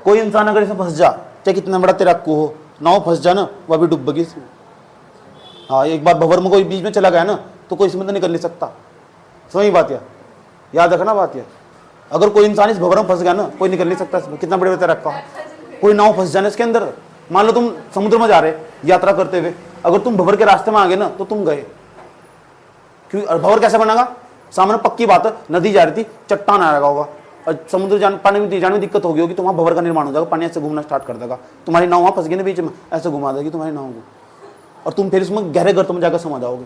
कोई इंसान अगर इसे फंस जा, चाहे कितना बड़ा तेरा कुओं हो, नाव फंस जा ना, वह भी डूबेगी इसमें। हाँ एक बार भंवर में कोई बीच में चला गया ना, तो कोई इसमें तो निकल नहीं सकता। समझ बात, याद रखना बात। अगर कोई इंसान इस भंवर में फंस गया ना, कोई निकल नहीं सकता इसमें, कितना बड़े तेरा रखा हो। कोई नाव फंस जाने इसके अंदर, मान लो तुम समुद्र में जा रहे यात्रा करते हुए, अगर तुम भंवर के रास्ते में आ गए ना, तो तुम गए। क्यों, भंवर कैसे बनेगा, सामने पक्की बात है, नदी जा रही थी, चट्टान आ रहा होगा, और समुद्र पानी में जाने में दिक्कत होगी होगी, तो वहां भंवर का निर्माण हो जाएगा, पानी ऐसे घूमना स्टार्ट कर देगा, तुम्हारी नाव वहां फंस गई ना बीच में, ऐसे घुमा देगी तुम्हारी नाव को, और तुम फिर उसमें गहरे गर्त में जाकर समा जाओगे।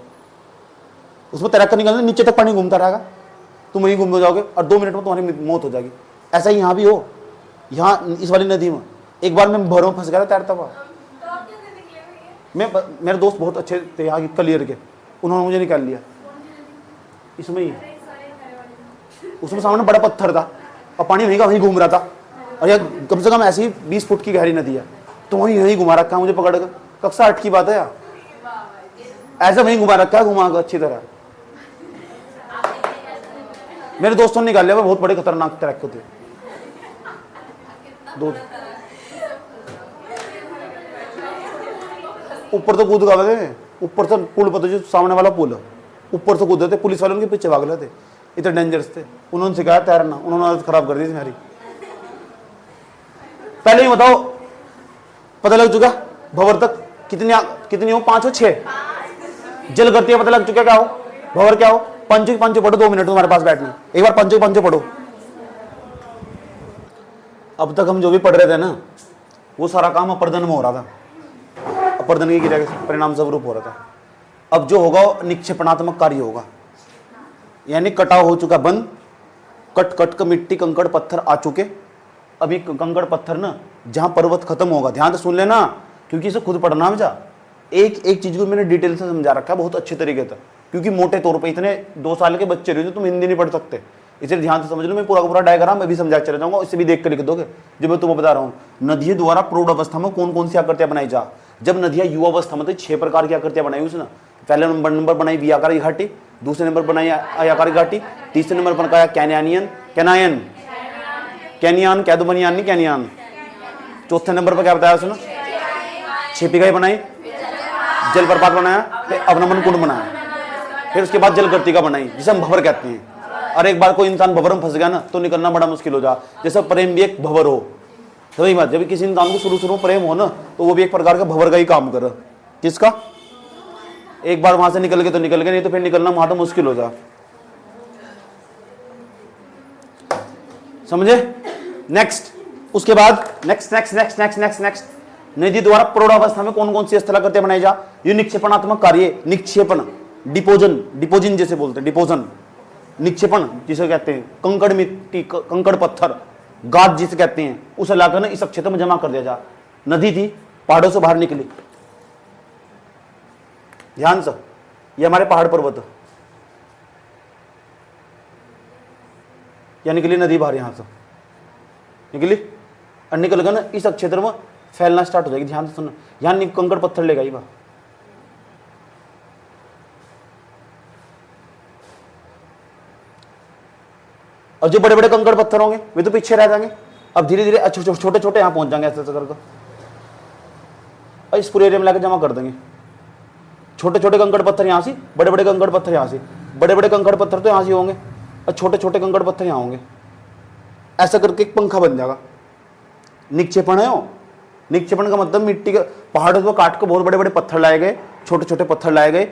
उसमें तैराक कर निकलना, नीचे तक पानी घूमता रहेगा, तुम वहीं घूम जाओगे, और 2 मिनट में तुम्हारी मौत हो जाएगी। ऐसा ही यहाँ भी हो, यहाँ इस वाली नदी में एक बार मैं भंवर में फंस गया था तैरता हुआ। मेरे दोस्त बहुत अच्छे थे यहाँ कलियर के, उन्होंने मुझे निकाल लिया इसमें ही। उसमें सामने बड़ा पत्थर था और पानी वहीं का वहीं घूम रहा था, और यह कम से कम ऐसी 20 फुट की गहरी नदी है, तो वहीं वहीं घुमा रखा है मुझे पकड़ कर। कक्षा 8 की बात है यार, ऐसा वहीं घुमा रखा है, घुमा कर अच्छी तरह। मेरे दोस्तों ने निकाल लिया, बहुत बड़े खतरनाक तैराक होते दो। ऊपर तो कूद गए थे, ऊपर से पुल पर, जो सामने वाला पुल, ऊपर से कूदे थे, पुलिस वाले उनके पीछे भाग रहे थे, इतने डेंजरस थे। उन्होंने सिखाया तैरना, उन्होंने हालत खराब कर दी थी मेरी। पहले ही बताओ, पता लग चुका भंवर तक कितनी हो, 5 हो 6 जलगर्तियां पता लग चुका क्या हो, भंवर क्या हो। पंचो पढ़ो, 2 मिनट तुम्हारे पास बैठना, एक बार पंचो पढ़ो। अब तक हम जो भी पढ़ रहे थे ना, वो सारा काम अपर्दन में हो रहा था, अपर्दन की क्रिया के परिणाम स्वरूप हो रहा था। अब जो होगा निक्षेपणात्मक कार्य होगा, यानी कटाव हो चुका बंद, कट मिट्टी कंकड़ पत्थर आ चुके। अभी कंकड़ पत्थर ना जहां पर्वत खत्म होगा, ध्यान से सुन लेना, क्योंकि इसे खुद पढ़ना है। जा एक चीज को मैंने डिटेल से समझा रखा है बहुत अच्छे तरीके से, क्योंकि मोटे तौर पे इतने 2 साल के बच्चे रहे हो तुम हिंदी नहीं पढ़ सकते, इसलिए ध्यान से समझ लो। मैं पूरा का पूरा डायग्राम मैं भी समझा चला जाऊंगा, इसे भी देख कर लिख दोगे जो मैं तुम्हें बता रहा हूँ। नदियों द्वारा प्रौढ़ अवस्था में कौन कौन सी आकृतियां बनाई जा, जब नदियां युवावस्था में, तो 6 प्रकार की आकृतियां बनाई उसने। पहले नंबर बनाई व्याकारी घाटी, दूसरे नंबर बनाई आयाकारी घाटी, तीसरे नंबर पर बनाया कैनियान कह दो, बनियान नहीं कैनियान। चौथे नंबर पर क्या बताया उसने, छिपिकाई बनाई, जलप्रपात बनाया, फिर अवनमन कुंड बनाया, फिर उसके बाद जलगर्तिका बनाई, जिसे हम भंवर कहते हैं। और एक बार कोई इंसान भंवर में फंस गया ना, तो निकलना बड़ा मुश्किल हो जा। जैसे प्रेम भी एक भंवर हो, सही बात। जब किसी इंसान को शुरू प्रेम हो ना, तो वो भी एक प्रकार का भंवर का ही काम करे। किसका, एक बार वहां से निकल गए तो निकल गए, नहीं तो फिर निकलना वहां तो मुश्किल हो जा। समझे। नेक्स्ट, उसके बाद नेक्स्ट नदी द्वारा प्रौढ़ावस्था में कौन कौन सी स्थलाकृतियां बनाई जा, ये निक्षेपणात्मक कार्य, निक्षेपण, डिपोजिन जैसे बोलते हैं, डिपोजन, निक्षेपण जिसे कहते हैं, कंकड़ मिट्टी, कंकड़ पत्थर, गाद जिसे कहते हैं, उसे लाकर इस क्षेत्र में जमा कर दिया जा। नदी थी, पहाड़ों से बाहर निकली, ध्यान से, ये हमारे पहाड़ पर्वत, या निकली नदी बाहर, यहां से निकली और निकल गया ना, इस क्षेत्र में फैलना स्टार्ट हो जाएगी। ध्यान से सुनना, यहां कंकड़ पत्थर ले गई वह, और जो बड़े बड़े कंकड़ पत्थर होंगे वे तो पीछे रह जाएंगे। अब धीरे धीरे छोटे छोटे यहां पहुंच जाएंगे, ऐसे करके और इस पूरे एरिया में लाकर जमा कर देंगे। छोटे छोटे कंकड़ पत्थर यहां से, बड़े बड़े कंकड़ पत्थर यहां से, बड़े बड़े कंकड़ पत्थर तो यहां से होंगे और छोटे छोटे कंकड़ पत्थर यहां होंगे। ऐसा करके एक पंखा बन जाएगा। निक्षेपण है निक्षेपण का मतलब मिट्टी के पहाड़ों को काट के बहुत बड़े बड़े पत्थर लाए गए, छोटे छोटे पत्थर लाए गए,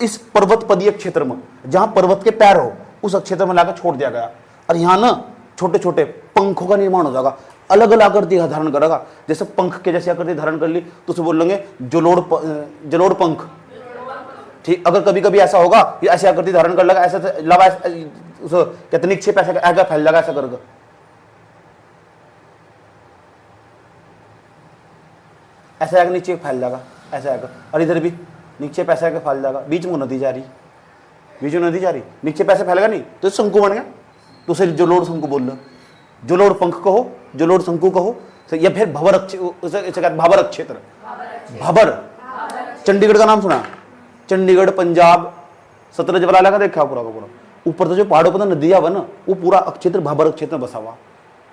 इस पर्वत पदीय क्षेत्र में जहां पर्वत के पैर हो उस क्षेत्र में लाकर छोड़ दिया गया। और यहाँ ना छोटे छोटे पंखों का निर्माण हो जाएगा, अलग अलग आकृति धारण करेगा। जैसे पंख के जैसे आकृति धारण कर ली तो उसे बोल लेंगे जलोड़ पंख। ठीक, अगर कभी कभी ऐसा होगा ये ऐसी आकृति धारण कर लेगा, ऐसा लगा कहते निक्षेप ऐसा फैल जाएगा, ऐसा करके ऐसा आगे नीचे फैल जाएगा, ऐसा आएगा। और इधर भी नीचे पैसा आगे फैल जाएगा, बीच में नदी जा रही, बीच में नदी जा रही, नीचे पैसे फैलेगा नहीं तो शंकु बन गया, तो उसे जलोड़ शंकु बोल लो, जलोड़ पंख कहो, जलोड़ शंकु कहो, या फिर भाबर क्षेत्र। भाबर चंडीगढ़ का नाम सुना, चंडीगढ़ पंजाब सतलज वाला का देखा पूरा का पूरा, ऊपर तो जो पहाड़ों पर नदियां बना वो पूरा क्षेत्र भाबर क्षेत्र में बसा हुआ।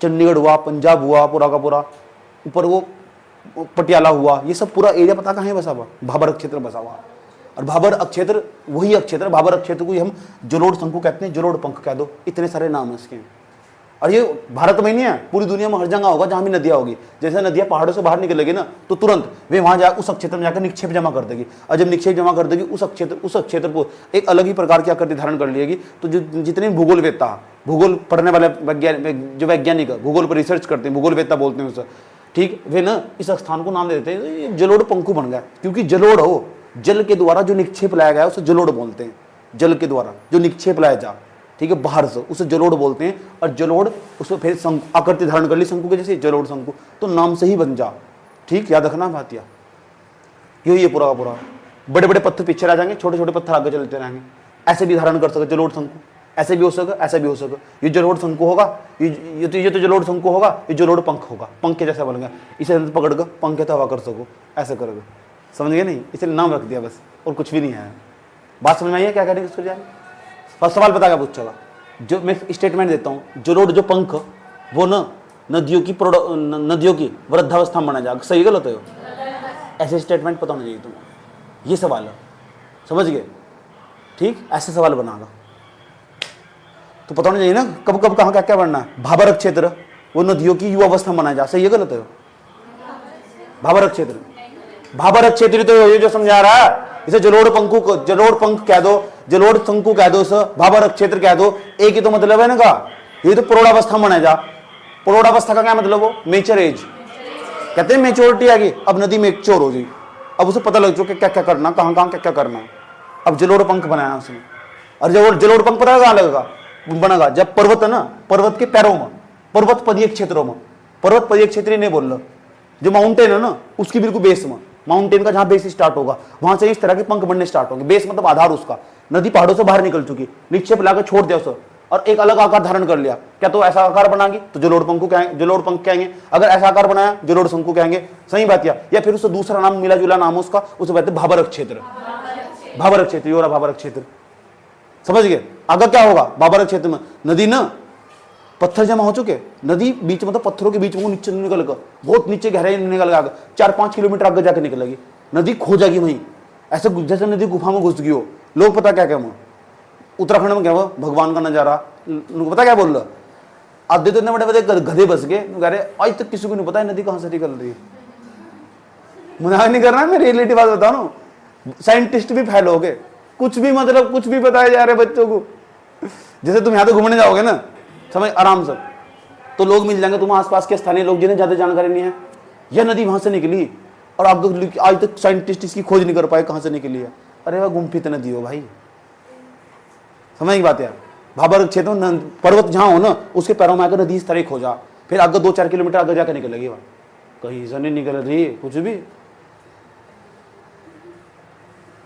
चंडीगढ़ हुआ, पंजाब हुआ पूरा का पूरा, ऊपर वो पटियाला हुआ, ये सब पूरा एरिया पता कहाँ है बसा हुआ, भाबर क्षेत्र बसा हुआ। और भाबर अक्षेत्र वही अक्षेत्र, भाबर अक्षेत्र को हम जलोड़ शंकु कहते हैं, जलोड़ पंख कह दो, इतने सारे नाम है इसके। और ये भारत में ही नहीं है, पूरी दुनिया में हर जगह होगा जहां भी नदियां होगी। जैसे नदियां पहाड़ों से बाहर निकलेगी ना तो तुरंत वे वहां जा उस क्षेत्र में जाकर निक्षेप जमा कर देगी, और जब निक्षेप जमा कर देगी उस क्षेत्र को एक अलग ही प्रकार की आकृति धारण कर लेगी। तो जो जितने भूगोलवेत्ता, भूगोल पढ़ने वाले वैज्ञानिक भूगोल पर रिसर्च करते हैं, भूगोलवेत्ता बोलते हैं उसे, ठीक, वे ना इस स्थान को नाम दे देते हैं जलोड़ पंखु बन गया, क्योंकि जलोड़ हो, जल के द्वारा जो निक्षेप लाया गया उसे जलोड़ बोलते हैं। जल के द्वारा जो निक्षेप लाया जा, ठीक है, बाहर से, उसे जलोड़ बोलते हैं। और जलोड़ उसमें फिर आकृति धारण कर ली शंकु के जैसे, जलोड़ शंकु, तो नाम से ही बन जा। ठीक, याद रखना भातिया, यही है पूरा का पूरा। बड़े बड़े पत्थर पीछे रह जाएंगे, छोटे छोटे पत्थर आगे चलते रहेंगे, ऐसे भी धारण कर सके जलोड़ शंकु, ऐसे भी हो सके, ऐसा भी हो सके। ये जलोड़ शंकु होगा, ये तो जलोड़ शंकु होगा, ये जलोड़ पंख होगा, पंख के जैसा बन गया, इसे पकड़ कर पंख के हवा कर सको, ऐसे करोगे, समझ गए नहीं, इसलिए नाम रख दिया बस, और कुछ भी नहीं है। बात समझ में आई है क्या कहने की? जाए फर्स्ट सवाल पता क्या पूछेगा, जो मैं स्टेटमेंट देता हूँ, जलोड़ जो पंख वो ना नदियों की वृद्धावस्था में बना जाएगा, सही गलत है? ऐसे स्टेटमेंट पता होना चाहिए तुम्हें, ये सवाल है, समझ गए? ठीक, ऐसे सवाल बनागा तो पता होना चाहिए ना कब कब कहाँ क्या क्या बनना है। भाबर क्षेत्र वो नदियों की युवावस्था में बनाया जा, सही है गलत है? भाबर क्षेत्र, भाबर क्षेत्र तो ये जो समझा रहा है, इसे जलोड़ पंख कह दो, जलोड़ शंकु कह दो, इसे भाबर क्षेत्र कह दो, एक ही तो मतलब है ना का। ये तो प्रौढ़ावस्था में जा, प्रौढ़ावस्था का क्या मतलब हो? मेचर एज, कहते हैं मेच्योरिटी आ गई, अब नदी मेच्योर हो गई, अब उसे पता लग चुका क्या क्या करना, कहाँ कहाँ क्या क्या करना। अब जलोड़ पंख बनाया उसने, और जब जलोड़ पंख पता कहाँ लगेगा बनेगा, जब पर्वत है ना, पर्वत के पैरों में, पर्वत पदीय क्षेत्रों में, पर्वत पदीय क्षेत्र ही नहीं बोल रहा, जो माउंटेन है ना उसकी बिल्कुल बेस में, माउंटेन का जहां बेस स्टार्ट होगा वहां से इस तरह के पंख बनने स्टार्ट होंगे। बेस मतलब आधार उसका, नदी पहाड़ों से बाहर निकल चुकी, निक्षेप लाकर छोड़ दिया उसे और एक अलग आकार धारण कर लिया, क्या तो ऐसा आकार बनाएगी तो जलोड़ पंख कहेंगे, अगर ऐसा आकार बनाया जलोड़ शंकु कहेंगे, सही बात या फिर उससे दूसरा नाम मिला जुला नाम उसका, उसे कहते हैं भाबर क्षेत्र। भाबर क्षेत्र, ये भाबर क्षेत्र, समझ गए? आगे क्या होगा भाबर क्षेत्र में? नदी ना पत्थर जमा हो चुके, नदी बीच में तो पत्थरों के बीच में नीचे निकल कर बहुत नीचे गहराई निकल गया, 4-5 किलोमीटर आगे जाके निकलेगी, नदी खो जाएगी वहीं, ऐसे जैसे नदी गुफा में घुस गई हो। लोग पता क्या क्या उत्तराखंड में क्या हुआ, भगवान का नजारा, पता क्या बोल रहा, आधे तो इतने बड़े बड़े गधे बस गए, कह रहे आज तक किसी को नहीं पता है नदी कहां से निकल रही है। मजाक नहीं करना, मैं रियलिटी बात बता रहा हूँ, साइंटिस्ट भी फेल हो गए, कुछ भी मतलब कुछ भी बताया जा रहे बच्चों को। जैसे तुम यहाँ तो घूमने जाओगे ना समझ आराम से, तो लोग मिल जाएंगे तुम आसपास के स्थानीय लोग जिन्हें ज्यादा जानकारी नहीं है, यह नदी वहां से निकली और आज तक साइंटिस्ट इसकी खोज नहीं कर पाए कहां से निकली है। अरे वह गुम्फित नदी हो भाई, समझ की बात यार। भाबर क्षेत्र में पर्वत जहां हो ना उसके पैरों में आकर नदी इस तरह खोजा, फिर आगे 2-4 किलोमीटर आगे जाकर निकलेगी, वहां कहीं से नहीं निकल रही है कुछ भी,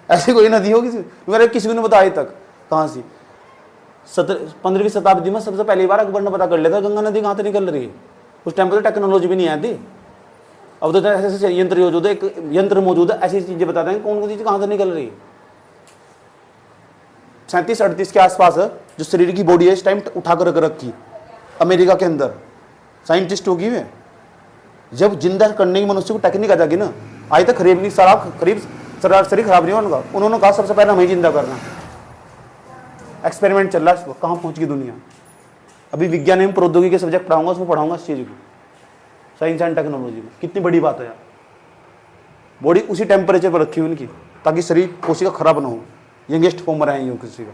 ऐसी कोई नदी होगी किसी को नहीं पता आज तक कहां से। 15वीं शताब्दी में सबसे पहली बार अकबर ने पता कर लिया था गंगा नदी कहां से निकल रही है। उस टाइम पर तो टेक्नोलॉजी भी नहीं आती, अब तो ऐसे यंत्र मौजूद है, यंत्र मौजूद है, ऐसी चीजें बताते हैं कौन कौन चीज कहां से निकल रही है। 37-38 के आसपास है जो शरीर की बॉडी है इस टाइम उठाकर रख रखी अमेरिका के अंदर, साइंटिस्ट होगी वे, जब जिंदा करने की मनुष्य को टेक्निक आ जाएगी ना, आज तक करीब शरीर खराब नहीं होगा, उन्होंने कहा सबसे पहले हमें जिंदा करना। एक्सपेरिमेंट चल रहा है, कहाँ पहुंच गई दुनिया। अभी विज्ञान एवं प्रौद्योगिकी के सब्जेक्ट पढ़ाऊंगा, उसमें पढ़ाऊंगा इस चीज को, साइंस एंड टेक्नोलॉजी में। कितनी बड़ी बात है यार। बॉडी उसी टेम्परेचर पर रखी हुई उनकी ताकि शरीर कोशिका खराब ना हो। यंगेस्ट फॉर्मर है यूँ किसी का।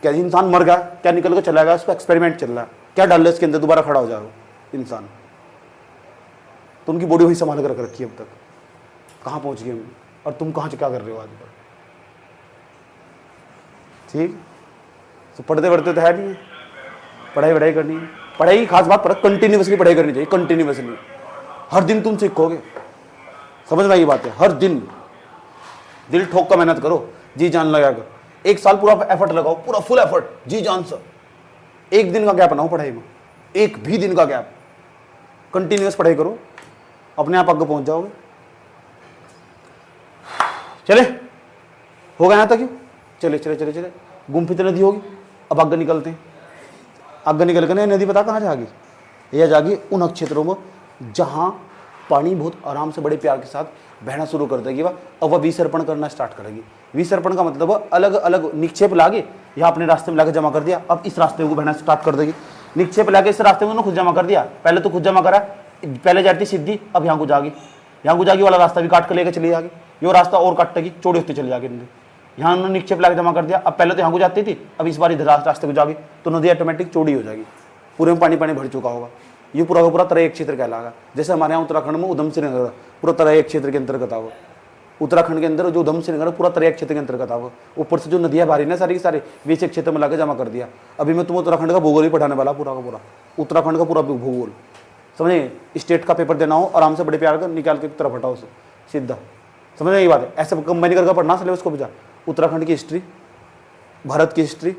क्या इंसान मर गया, क्या निकल कर चला गया, उस पर एक्सपेरिमेंट चल रहा है, क्या डाल रहा है इसके अंदर, दोबारा खड़ा हो जाएगा इंसान। तो उनकी बॉडी वही संभाल कर रख रखी है अब तक। कहाँ पहुँच गए हम, और तुम कहाँ से क्या कर रहे हो आज तक। ठीक, तो पढ़ते पढ़ते तो है नहीं, पढ़ाई वढ़ाई करनी है। पढ़ाई खास बात पर कंटिन्यूसली पढ़ाई करनी चाहिए, कंटिन्यूसली। हर दिन तुम सीखोगे, समझ में आई बात है। हर दिन दिल ठोक कर मेहनत करो, जी जान लगा कर। 1 साल पूरा एफर्ट लगाओ, पूरा फुल एफर्ट, जी जान से। 1 दिन का गैप बनाओ पढ़ाई में, 1 भी दिन का गैप। कंटिन्यूस पढ़ाई करो, अपने आप आगे पहुंच जाओगे। चले, हो गया यहाँ तक? चले चले चले चले, गुम फिर नदी होगी। अब आगे निकलते हैं। आगे निकल कर नदी पता कहाँ जाएगी? यह जाएगी उन क्षेत्रों में जहाँ पानी बहुत आराम से बड़े प्यार के साथ बहना शुरू कर देगी। अब वह विसर्पण करना स्टार्ट करेगी। विसर्पण का मतलब अलग अलग निक्षेप लागे, यहाँ अपने रास्ते में लाके जमा कर दिया, अब इस रास्ते को बहना स्टार्ट कर देगी। निक्षेप लाके इस रास्ते में खुद जमा कर दिया, पहले तो खुद जमा करा, पहले जाती सीधी, अब यहाँ को जागी, यहाँ को जागी वाला रास्ता भी काट कर लेकर चली जाएगी। ये रास्ता और काटेगी, चौड़ी होती चली जाएगी नदी। यहाँ उन्होंने निक्षेप लाके जमा कर दिया, अब पहले तो यहाँ को जाती थी, अब इस बार इधर रास्ते को जागी, तो नदी ऑटोमेटिक चौड़ी हो जाएगी। पूरे में पानी पानी भर चुका होगा। ये पूरा का पूरा तराई क्षेत्र कहलाएगा। जैसे हमारे यहाँ उत्तराखंड में उधम सिंह नगर पूरा तराई क्षेत्र के अंतर्गत आओ। उत्तराखंड के अंदर जो उधम सिंह नगर पूरा तराई क्षेत्र के अंतर्गत आओ। ऊपर से जो नदियाँ भारी ना सारी की सारी वैसे क्षेत्र में लाके जमा कर दिया। अभी मैं तुम्हें उत्तराखंड का भूगोल ही पढ़ाने वाला, पूरा का पूरा उत्तराखंड का पूरा भूगोल, समझे। स्टेट का पेपर देना हो, आराम से बड़े प्यार कर निकाल के तरफ हटाओ उसे सीधा, समझ में। ये बात है, ऐसे कंबाइन करके पढ़ना सिलेबस को भी। उत्तराखंड की हिस्ट्री, भारत की हिस्ट्री,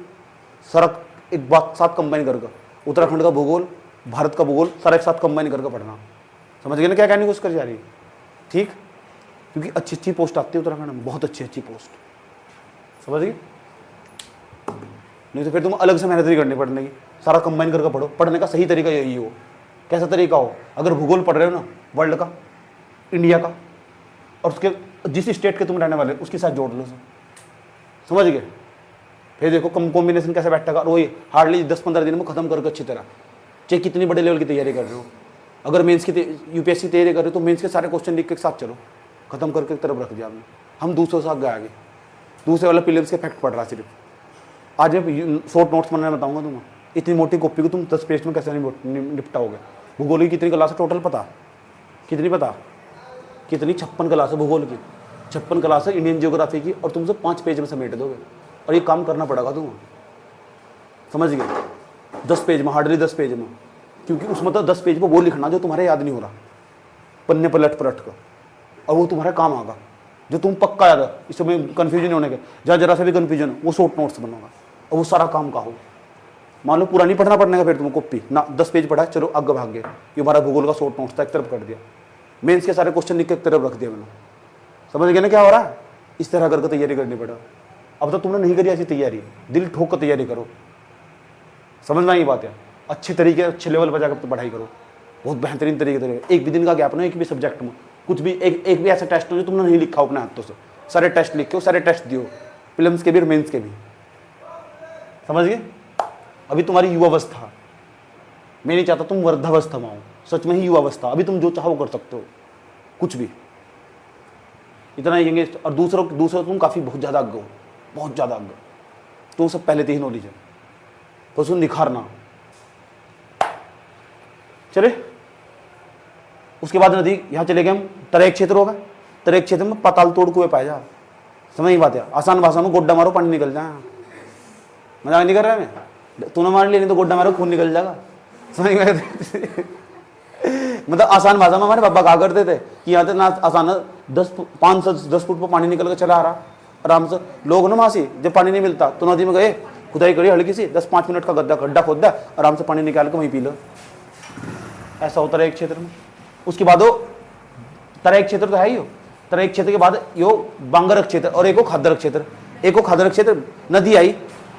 सारा एक बात साथ कंबाइन करके, उत्तराखंड का भूगोल, भारत का भूगोल, सारा एक साथ कंबाइन करके पढ़ना। समझ गए ना क्या कहने की कोशिश कर जा रही है? ठीक, क्योंकि अच्छी अच्छी पोस्ट आती है उत्तराखंड में, बहुत अच्छी अच्छी पोस्ट, समझ गए। नहीं तो फिर तुम अलग से मेहनत नहीं करनी पड़ेगी, सारा कंबाइन करके पढ़ो। पढ़ने का सही तरीका यही हो। कैसा तरीका हो? अगर भूगोल पढ़ रहे हो ना, वर्ल्ड का, इंडिया का, और उसके जिस स्टेट के तुम रहने वाले उसके साथ जोड़ लो, समझ गए। फिर देखो कम कॉम्बिनेशन कैसे बैठेगा, और वही हार्डली 10-15 दिन में खत्म करके अच्छी तरह, चाहे कितनी बड़े लेवल की तैयारी कर रहे हो। अगर मेंस की यूपीएससी की तैयारी कर रहे हो तो मेंस के सारे क्वेश्चन लिख के साथ चलो, खत्म करके तरफ रख दिया हमने। हम दूसरे साथ गए आगे, दूसरे वाला प्रीलिम्स के फैक्ट पढ़ रहा सिर्फ। आज मैं शॉर्ट नोट्स बनाना बताऊंगा तुम्हें। इतनी मोटी कॉपी को तुम 10 पेज में कैसे निपटाओगे? भूगोल की कितनी क्लास है टोटल पता? कितनी पता? कितनी? 56 क्लास है भूगोल की, 56 क्लास है इंडियन जियोग्राफी की, और तुमसे 5 पेज में समेट दोगे। और ये काम करना पड़ेगा तुम्हें, समझ गए। 10 पेज में, हार्डली 10 पेज में, क्योंकि उसमें तो 10 पेज में वो लिखना जो तुम्हारे याद नहीं हो रहा, पन्ने पर लट कर, और वो तुम्हारे काम आएगा, जो तुम पक्का याद है। इसमें कन्फ्यूजन होने के, जहाँ जरा से भी कन्फ्यूजन वो शॉर्ट नोट्स बनोगा, और वो सारा काम का हो। मान लो पूरा नहीं पढ़ना पड़ने का, फिर तुम कॉपी ना 10 पेज पढ़ा, चलो आगे भाग गए। ये हमारा भूगोल का शॉर्ट नोट्स था, एक तरफ कर दिया। मेंस के सारे क्वेश्चन लिख के एक तरफ रख दिया मैंने, समझ गए ना क्या हो रहा है? इस तरह करके तैयारी करनी पड़ा। अब तो तुमने नहीं करी ऐसी तैयारी, दिल ठोक कर तैयारी करो, समझना ये बात है। अच्छे तरीके, अच्छे लेवल पर जाकर पढ़ाई करो, बहुत बेहतरीन तरीके से। एक भी दिन का गैप ना, एक भी सब्जेक्ट में कुछ भी, एक भी ऐसा टेस्ट हो जो तुमने नहीं लिखा हो अपने हाथों से। सारे टेस्ट लिखे हो, सारे टेस्ट दियो, प्रीलिम्स के भी और मेंस के भी, समझ गए। अभी तुम्हारी युवावस्था, मैं नहीं चाहता तुम वृद्धावस्था में आओ, सच में ही युवावस्था। अभी तुम जो चाहो कर सकते हो, कुछ भी, इतना ही यंगे। और दूसरों तुम काफ़ी बहुत ज़्यादा आगे हो, बहुत ज़्यादा आगे। तुम सब पहले से ही नॉलेज है, तो उसको निखारना। चले, उसके बाद नदी यहाँ चले गए हम, तराई क्षेत्र होगा। तराई क्षेत्र में पाताल तोड़ कुएं पाए जा, समझ बात है। आसान भाषा में गोड्डा मारो पानी निकल जाए, मजाक नहीं कर रहा मैं। तूने मार लिया, नहीं तो गोड्डा मारो खून निकल जाएगा, समझ गए। मतलब आसान भाषा में हमारे पापा कहा करते थे कि यहाँ से ना आसान 5-10 फुट पर पानी निकल कर चला आ रहा आराम से। लोग ना मासी जब पानी नहीं मिलता तो नदी में गए, खुदाई करी हल्की सी, 10-5 मिनट का गड्ढा खोद दिया, आराम से पानी निकाल के वहीं पी लो। ऐसा होता है एक क्षेत्र में। उसके बाद वो तराई क्षेत्र तो है ही हो, तराई क्षेत्र के बाद यो बांगरक क्षेत्र, और एक हो खादरक क्षेत्र। एक हो खादरक क्षेत्र, नदी आई,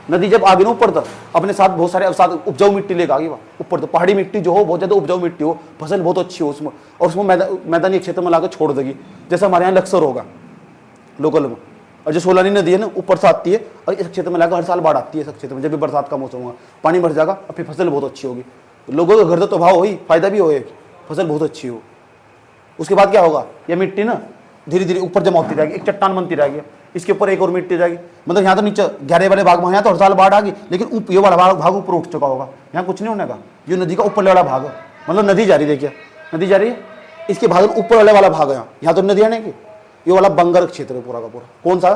नदी जब आगे ना ऊपर तक अपने साथ बहुत सारे उपजाऊ मिट्टी लेकर आ गई वहाँ ऊपर। तो पहाड़ी मिट्टी जो हो, बहुत ज़्यादा उपजाऊ मिट्टी हो, फसल बहुत अच्छी हो उसमें, और उसमें मैदानी क्षेत्र में लाकर छोड़ देगी। जैसे हमारे यहाँ लक्सर होगा लोकल में, और जो सोलानी नदी है ना ऊपर से आती है, और इस क्षेत्र में लाकर हर साल बाढ़ आती है। इस क्षेत्र में जब भी बरसात का मौसम होगा पानी भर जाएगा, और फिर फसल बहुत अच्छी होगी। लोगों का घर तो तबाह हो ही, फायदा भी हो, फसल बहुत अच्छी हो। उसके बाद क्या होगा, ये मिट्टी ना धीरे धीरे ऊपर जमा होती जाएगी, एक चट्टान बनती रहेगी, इसके ऊपर एक और मिट्टी जाएगी। मतलब यहाँ तो नीचे गहरे वाले भाग में यहाँ तो हर साल बाढ़ आ गई, लेकिन ये वाला भाग ऊपर उठ चुका होगा, यहाँ कुछ नहीं होने का। ये नदी का ऊपर वाला भाग है, मतलब नदी जा रही है, देखिए नदी जा रही है, इसके भाग ऊपर वाला भाग है, यहाँ तो नदी आने की। ये वाला बंगर क्षेत्र है पूरा का पूरा। कौन सा?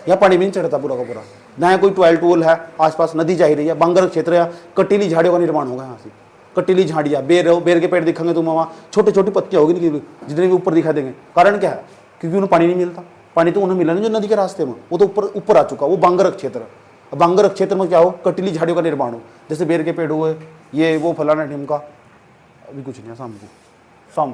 यहाँ पानी भी नहीं चढ़ता पूरा का पूरा, ना कोई टूल है आसपास, नदी जा ही रही है। बंगर क्षेत्र है, कटीली झाड़ियों का निर्माण होगा यहाँ से, कटीली झाड़ियाँ, बेर के पेड़ दिखेंगे तुम वहाँ, छोटी छोटी पत्तियाँ होगी जितने भी ऊपर दिखा देंगे। कारण क्या है? क्योंकि उन्हें पानी नहीं मिलता। पानी तो उन्हें मिला नहीं जो नदी के रास्ते में, वो तो ऊपर आ चुका, वो बांगर क्षेत्र। बांगर क्षेत्र में क्या हो, कटीली झाड़ियों का निर्माण हो, जैसे बेर के पेड़ हुए, ये वो फलाना ढिमका। अभी कुछ नहीं है, शाम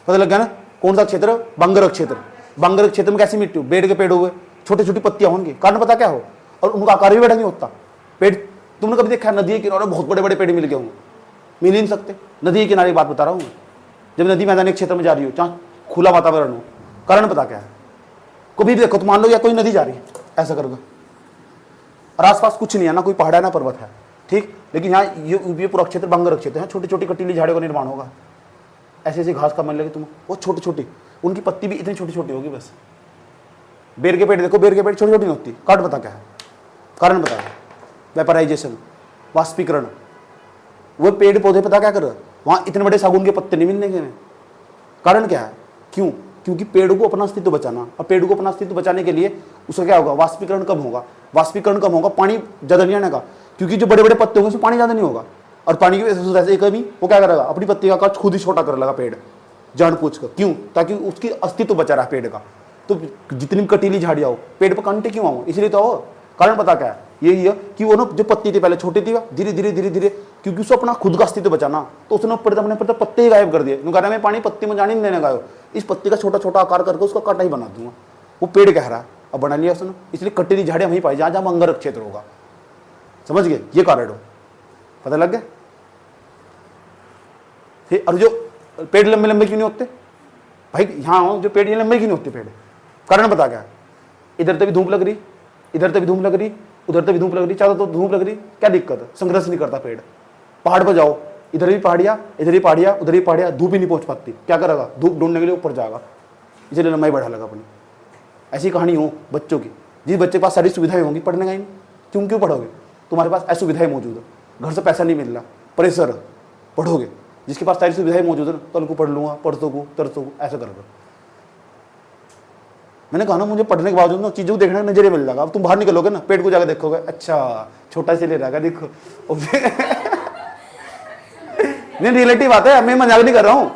पता लग गया ना कौन सा क्षेत्र? बांगर क्षेत्र। बांगर क्षेत्र में कैसी मिट्टी हो, बेर के पेड़ हुए, छोटी छोटी पत्तियां होंगी। कारण पता क्या हो, और उनका आकार भी बड़ा नहीं होता। पेड़ तुमने कभी देखा नदी के किनारे बहुत बड़े बड़े पेड़ मिल गए होंगे? मिल ही नहीं सकते। नदी के किनारे की बात बता रहा हूँ, जब नदी मैदानी क्षेत्र में जा रही हो, जहाँ खुला वातावरण हो, कारण पता क्या है? कभी भी देखो तो मान लो या कोई नदी जा रही है ऐसा करके, और आसपास कुछ नहीं है, ना कोई पहाड़ है ना पर्वत है, ठीक, लेकिन यहाँ ये पूरा क्षेत्र बांगर क्षेत्र है, छोटी छोटी कटीली झाड़ियों का निर्माण होगा। ऐसे ऐसी घास का मन लगे तुम, वो छोटी छोटी, उनकी पत्ती भी इतनी छोटी छोटी होगी बस। बेर के पेड़ देखो, बेर के पेड़ छोटी छोटी नहीं होती। कारण पता क्या है? कारण पता है? वेपराइजेशन, वाष्पीकरण। वो पेड़ पौधे पता क्या कर रहे हैं, वहाँ इतने बड़े सागुन के पत्ते नहीं मिलने के। कारण क्या है? क्यों? क्योंकि पेड़ को अपना अस्तित्व बचाना, और पेड़ को अपना अस्तित्व बचाने के लिए उसका क्या होगा, वाष्पीकरण कम होगा। वाष्पीकरण कम होगा, पानी ज़्यादा नहीं आने का, क्योंकि जो बड़े बड़े पत्ते होंगे उसमें पानी ज़्यादा नहीं होगा, और पानी की वजह से कभी वो क्या करेगा, अपनी पत्ती का आकार खुद ही छोटा कर लेगा पेड़, जानबूझ कर। क्यों? ताकि उसकी अस्तित्व बचा रहा पेड़ का। तो जितनी कटीली झाड़ियाँ हो, पेड़ पर कांटे क्यों आओ, इसलिए तो हो। कारण पता क्या है? यही है कि वो ना जो पत्ती थी पहले छोटी थी, धीरे धीरे धीरे धीरे, क्योंकि उसको अपना खुद का अस्तित्व बचाना, तो उसने अपने पत्ते ही गायब कर दिए। कह रहा मैं पानी पत्ती में जाने नहीं देने का, इस पत्ती का छोटा छोटा आकार करके उसका कांटा ही बना दूंगा। वो पेड़ कह रहा है, अब बना लिया उसने, इसलिए कटीली झाड़ियाँ वहीं पाई जहाँ जहाँ बंगर क्षेत्र होगा। समझ गए? ये कारण हो, पता लग गया? और जो पेड़ लंबे लंबे क्यों नहीं होते भाई, यहाँ जो पेड़ ये लंबे क्यों नहीं होते पेड़? कारण पता क्या? इधर तक भी धूप लग रही, इधर तक भी धूप लग रही, उधर तक भी धूप लग रही, चारों तो धूप लग रही, क्या दिक्कत है? संघर्ष नहीं करता पेड़। पहाड़ पर जाओ, इधर भी पहाड़ियाँ, इधर ही पहाड़ियाँ, उधर ही पहाड़ियाँ, धूप ही नहीं पहुंच पाती, क्या करेगा? धूप ढूंढने के लिए ऊपर जाएगा, इसलिए लंबाई बढ़ा लगा अपनी। ऐसी कहानी हो बच्चों की, जिस बच्चे के पास सारी सुविधाएं होंगी पढ़ने का ही नहीं, क्यों पढ़ोगे? तुम्हारे पास ऐसी सुविधाएं मौजूद है, घर से पैसा नहीं मिल रहा, प्रेशर, पढ़ोगे। जिसके पास सारी सुविधाएं मौजूद है, कल को पढ़ लूंगा, परसों को, तरसों को, ऐसा कर। मैंने कहा ना, मुझे पढ़ने के बावजूद ना चीज़ों को देखने का नजरिया मिल जाएगा। अब तुम बाहर निकलोगे ना, पेड़ को जाकर देखोगे, अच्छा छोटा से ले रहेगा, देखो। नहीं, रिलेटिव बात है, मैं मजाक नहीं कर रहा हूँ।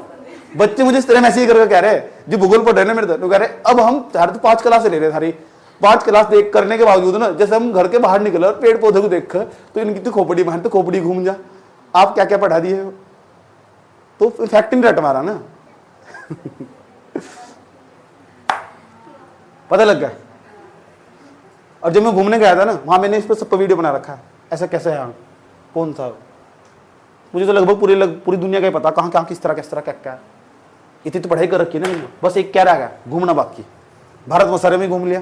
बच्चे मुझे इस तरह मैसेज करके कह रहे हैं, जो भूगोल पढ़ रहे हैं मेरे तो कह रहे अब हम तो 5 क्लास ले रहे हैं, सारी 5 क्लास देख करने के बावजूद ना, जैसे हम घर के बाहर निकले और पेड़ पौधे को देख तो इनकी तो खोपड़ी बाहर, तो खोपड़ी घूम जा। आप क्या क्या पढ़ा दिए, तो फैक्ट नहीं रट मारा ना। पता लग गया। और जब मैं घूमने गया था ना, वहां मैंने इस पर सबका वीडियो बना रखा है, ऐसा कैसे है, कौन सा। मुझे तो लगभग पूरी दुनिया का ही पता, कहाँ कहाँ किस तरह क्या क्या। इतनी तो पढ़ाई कर रखी है ना मैंने, बस एक क्या रह गया, घूमना बाकी। भारत में सारे में घूम लिया,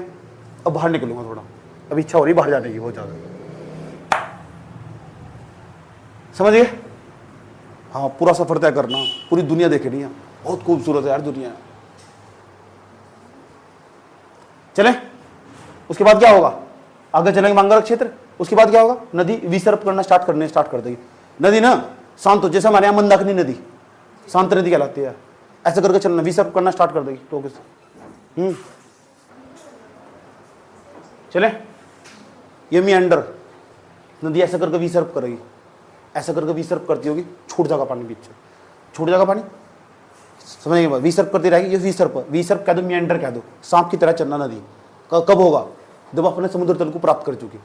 अब बाहर निकलूंगा थोड़ा, अब इच्छा हो रही बाहर जाने की बहुत ज्यादा। समझ गए? हाँ, पूरा सफर तय करना, पूरी दुनिया देखनी है, बहुत खूबसूरत है यार दुनिया। चले, उसके बाद क्या होगा, आगे चलेंगे मंगल क्षेत्र। उसके बाद क्या होगा, नदी विसर्प करना स्टार्ट कर देगी। नदी ना शांत हो, जैसे हमारे यहाँ मंदाकिनी नदी शांत नदी कहलाती है, ऐसे करके चलना, विसर्प करना स्टार्ट कर देगी टोके से। चले, ये मियंडर नदी ऐसा करके विसर्प करेगी, ऐसा करके विसर्प करती होगी, छूट जाएगा पानी बीच से, छूट जाएगा पानी, समझने के बाद विसर्प करती रहेगी। ये विसर्प कह दो, मियंडर कह दो, सांप की तरह चलना नदी। कब होगा, जब अपने समुद्र तल को प्राप्त कर चुकी।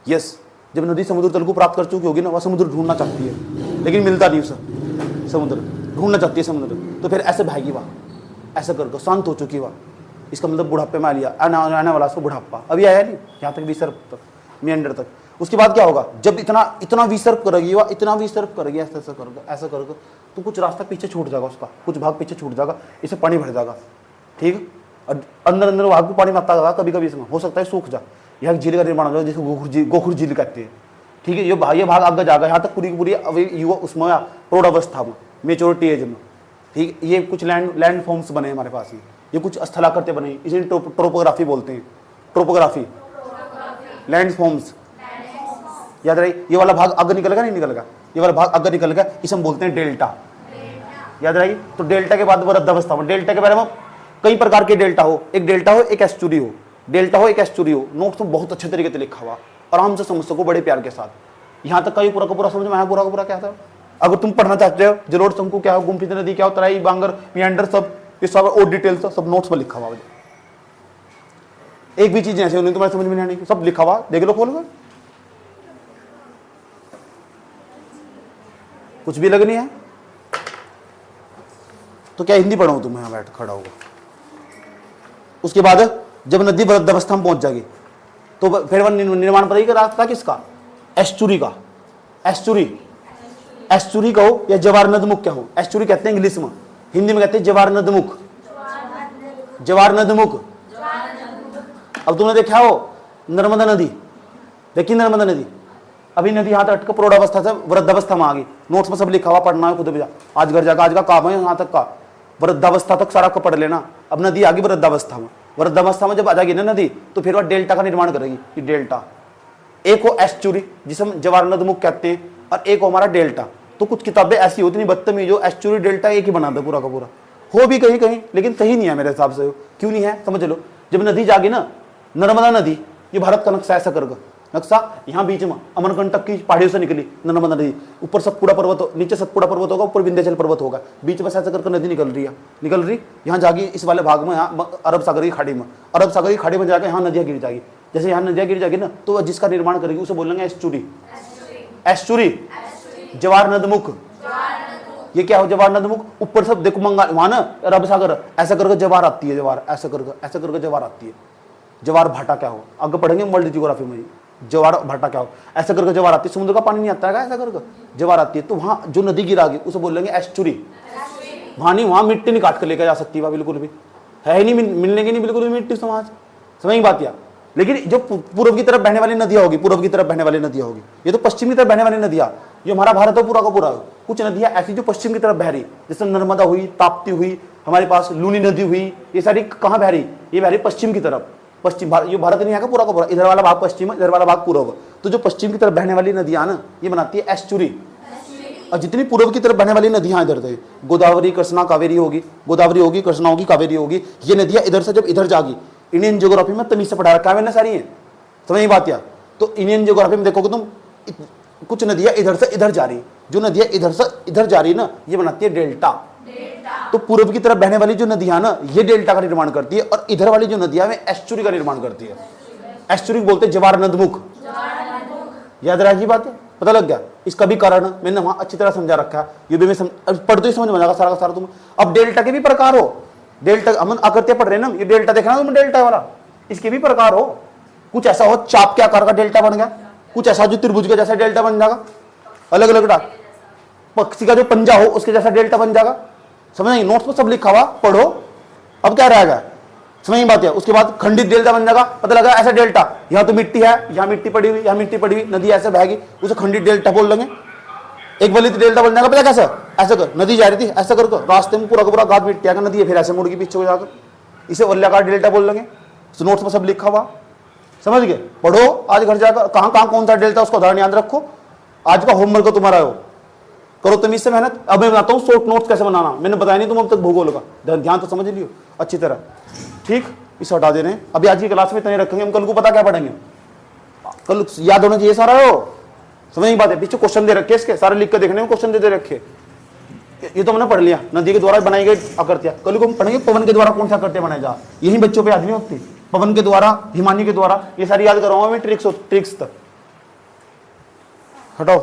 यस, जब नदी समुद्र तल को प्राप्त कर चुकी होगी ना, वह समुद्र ढूंढना चाहती है, लेकिन मिलता नहीं उसे, समुद्र ढूंढना चाहती है समुद्र, तो फिर ऐसे भागी वह, ऐसा करके शांत हो चुकी वह। इसका मतलब बुढ़ापे में आ लिया, आने वाला उसको बुढ़ापा, अभी आया नहीं, यहाँ तक विसर्प तक, मियंडर तक। उसके बाद क्या होगा, जब इतना विसर्प करेगी वह, इतना विसर्प करेगी, ऐसा करके तो कुछ रास्ता पीछे छूट जाएगा उसका, कुछ भाग पीछे छूट जाएगा, इसे पानी भर जाएगा, ठीक। और अंदर भाग को पानी मत आएगा, कभी कभी इसमें हो सकता है सूख जा, यहाँ झील का निर्माण हो जाएगा, जिसे गोखुर झील कहते हैं। ठीक है, ये भाग आगे जाएगा, यहाँ तक पूरी की पूरी अभी युवा उसमें प्रौढ़ अवस्था में, मेच्योरिटी एज में। ठीक है, ये कुछ लैंड फॉर्म्स बने हमारे पास में, ये कुछ स्थलाकृति बने, इसे ट्रोपोग्राफी बोलते हैं। ट्रोपोग्राफी, लैंड फॉर्म्स, याद रही। ये वाला भाग आगे निकलेगा नहीं निकलेगा, ये वाला भाग आगे निकलेगा, इसे हम बोलते हैं डेल्टा। याद रही। तो डेल्टा के बाद वृद्धावस्था में, डेल्टा के बारे में कई प्रकार के डेल्टा हो, एक डेल्टा हो एक एस्चुरी हो, डेल्टा हो एक एस्चुरी हो। नोट्स में बहुत अच्छे तरीके से लिखा हुआ, आराम से समझ सको बड़े प्यार के साथ। यहाँ तक का ये पूरा का पूरा समझ में आया, पूरा का पूरा क्या था। अगर तुम पढ़ना चाहते हो जरूर तुमको क्या हो, गुमफित नदी क्या हो, तराई बांगर मियांडर, सब ये सब और डिटेल्स सब नोट्स में लिखा हुआ। एक भी चीज ऐसे नहीं तुम्हारे समझ में नहीं आने, सब लिखा हुआ, देख लो खोल कर, कुछ भी लगनी है तो क्या हिंदी पढ़ाऊं तुम्हें, यहाँ बैठ खड़ा होगा। उसके बाद जब नदी वृद्धावस्था में पहुंच जाएगी तो फिर वह निर्माण पड़ेगी का रास्ता किसका, एस्चुरी का। एस्चुरी का हो या जवार नदमुख क्या हो, एस्चुरी कहते हैं इंग्लिश में, हिंदी में कहते हैं जवार नदमुख। जवार नदमुख। अब तुमने देखा हो नर्मदा नदी, देखी नर्मदा नदी, अभी नदी यहाँ तक अटक प्रौढ़ावस्था से वृद्धावस्था में आ गई। नोट्स में सब लिखा हुआ, पढ़ना है खुद भी, आज घर जाकर आज का काम है यहाँ तक का, वृद्धावस्था तक सारा का पढ़ लेना। अब नदी आ गई वृद्धावस्था में, वृद्धावस्था में जब आ जाएगी ना नदी तो फिर वह डेल्टा का निर्माण करेगी। ये डेल्टा, एक हो एस्चुरी जिसे हम जवार नदमुख कहते हैं, और एक हो हमारा डेल्टा। तो कुछ किताबें ऐसी होती नहीं बदतमीज जो एस्चुरी डेल्टा एक ही बना दे पूरा का पूरा, हो भी कहीं कहीं, लेकिन सही नहीं है मेरे हिसाब से। क्यों नहीं है समझ लो, जब नदी जागी ना, नर्मदा नदी, ये भारत का नक्शा ऐसा करके, नक्शा यहाँ बीच में अमरकंटक की पहाड़ियों से निकली नर्मदा नदी, ऊपर सतपुड़ा पर्वत, नीचे सतपुड़ा पर्वत होगा, ऊपर विंध्याचल पर्वत होगा, बीच में ऐसा करके नदी निकल रही, यहाँ जागी इस वाले भाग में, यहाँ अरब सागर की खाड़ी में, अरब सागर की खाड़ी में जाकर यहाँ नदियाँ गिर जाएगी। जैसे यहाँ नदियाँ गिर जाएगी ना तो जिसका निर्माण करेगी उसे बोलेंगे एस्चुरी। एस्चुरी, जवार नदमुख, ये क्या हो जवार नदमुख। ऊपर सब देखो बंगाल वहां ना अरब सागर, ऐसा करके जवार आती है, जवार ऐसा करके जवार आती है। जवार भाटा क्या हो, आगे पढ़ेंगे वर्ल्ड जियोग्राफी में, जवार भाटा क्या हो, ऐसा करके जवार आती है। समुद्र का पानी नहीं आता है ऐसा करके जवार आती है, तो वहां जो नदी गिरा गई उसे बोलेंगे एस्चुरी। वहां नहीं, वहां मिट्टी नहीं काट कर लेकर जा सकती, वहां बिल्कुल भी है ही नहीं, मिलने की नहीं बिल्कुल भी मिट्टी समाज, समझ बात या। लेकिन जो पूर्व की तरफ बहने वाली नदियां होगी, पूर्व की तरफ बहने वाली नदियां होगी, ये तो पश्चिम की तरफ बहने वाली नदियां, जो हमारा भारत है पूरा का पूरा, कुछ नदियां ऐसी जो पश्चिम की तरफ बह रही, जैसे नर्मदा हुई, ताप्ती हुई, हमारे पास लूनी नदी हुई, ये सारी कहाँ बह रही, ये बह रही पश्चिम की तरफ। पश्चिम ये भारत नहीं है पूरा का पूरा, इधर वाला भाग पश्चिम, इधर वाला भाग पूर्व। तो जो पश्चिम की तरफ बहने वाली नदियां ना, ये बनाती है एस्चुरी। और जितनी पूर्व की तरफ बहने वाली नदियां इधर से, गोदावरी कृष्णा कावेरी होगी, गोदावरी होगी कृष्णा होगी कावेरी होगी, ये नदियां इधर से जब इधर जागी, इंडियन ज्योग्राफी में तमीज से पढ़ा रखा है मैंने सारी है, समझ बात या। तो इंडियन ज्योग्राफी में देखोगे तुम, कुछ नदियां इधर से इधर जा रही, जो नदियां इधर से इधर जा रही ना, ये बनाती है डेल्टा। तो पूर्व की तरफ बहने वाली जो नदियां ना, ये डेल्टा का निर्माण करती है, और इधर वाली जो नदियां वे एस्चुरी का निर्माण करती है। एस्चुरी बोलते हैं जवार नदमुख। याद रखी बात है, पता लग गया। इसका भी कारण मैंने वहां अच्छी तरह समझा रखा है, ये भी मैं पढ़ते ही समझ में आएगा सारा का सारा तुम। अब डेल्टा के भी प्रकार हो, डेल्टा हम आकृतियां पढ़ रहे हैं ना, ये डेल्टा देखना तुम, डेल्टा वाला, इसके भी प्रकार हो। कुछ ऐसा हो चाप के आकार का डेल्टा बन गया, कुछ ऐसा जो त्रिभुज के जैसा डेल्टा बन जाएगा, अलग अलग डाल, पक्षी का जो पंजा हो उसके जैसा डेल्टा बन जाएगा। समझ नहीं, नोट्स में सब लिखा हुआ, पढ़ो। अब क्या रहेगा, समझ बात है। उसके बाद खंडित डेल्टा बन जाएगा, पता लगा ऐसा डेल्टा, यहाँ तो मिट्टी है, यहाँ मिट्टी पड़ी हुई, यहाँ मिट्टी पड़ी हुई, नदी ऐसे बहेगी, उसे खंडित डेल्टा बोल लेंगे। एक वलित डेल्टा बन जाएगा, पता कैसे, ऐसा कर, नदी जा रही थी ऐसा करके, रास्ते में पूरा का पूरा गाद मिट्टी आएगा, नदी है फिर ऐसे मुड़ गई पीछे हो जाकर, इसे वल्याकार डेल्टा बोल लेंगे। नोट्स में सब लिखा हुआ, समझ गए। पढ़ो आज घर जाकर, कहाँ कहाँ कौन सा डेल्टा उसका उदाहरण याद रखो। आज का होमवर्क तुम्हारा हो, करो तमीज से मेहनत। अब मैं बताता हूँ शॉर्ट नोट्स कैसे बनाना, मैंने बताया नहीं तुम अब तक भूगोल का, ध्यान तो समझ लियो अच्छी तरह, ठीक। इसे हटा दे रहे हैं, अभी आज की क्लास में इतने रखेंगे, हम कल को पता क्या पढ़ेंगे, कल याद होना चाहिए सारा हो, समझ नहीं बात है। पीछे क्वेश्चन दे रखे इसके, सारे लिख के देखने में क्वेश्चन दे रखे, ये तो मैंने पढ़ लिया। नदी के द्वारा बनाई गई आकृतियां, कल को हम पढ़ेंगे पवन के द्वारा कौन सा आकृतियां बनाई जा, यही बच्चों पे आदमी होती, पवन के द्वारा, हिमानी के द्वारा, ये सारी याद कराऊंगा मैं, ट्रिक्स तक। हटाओ।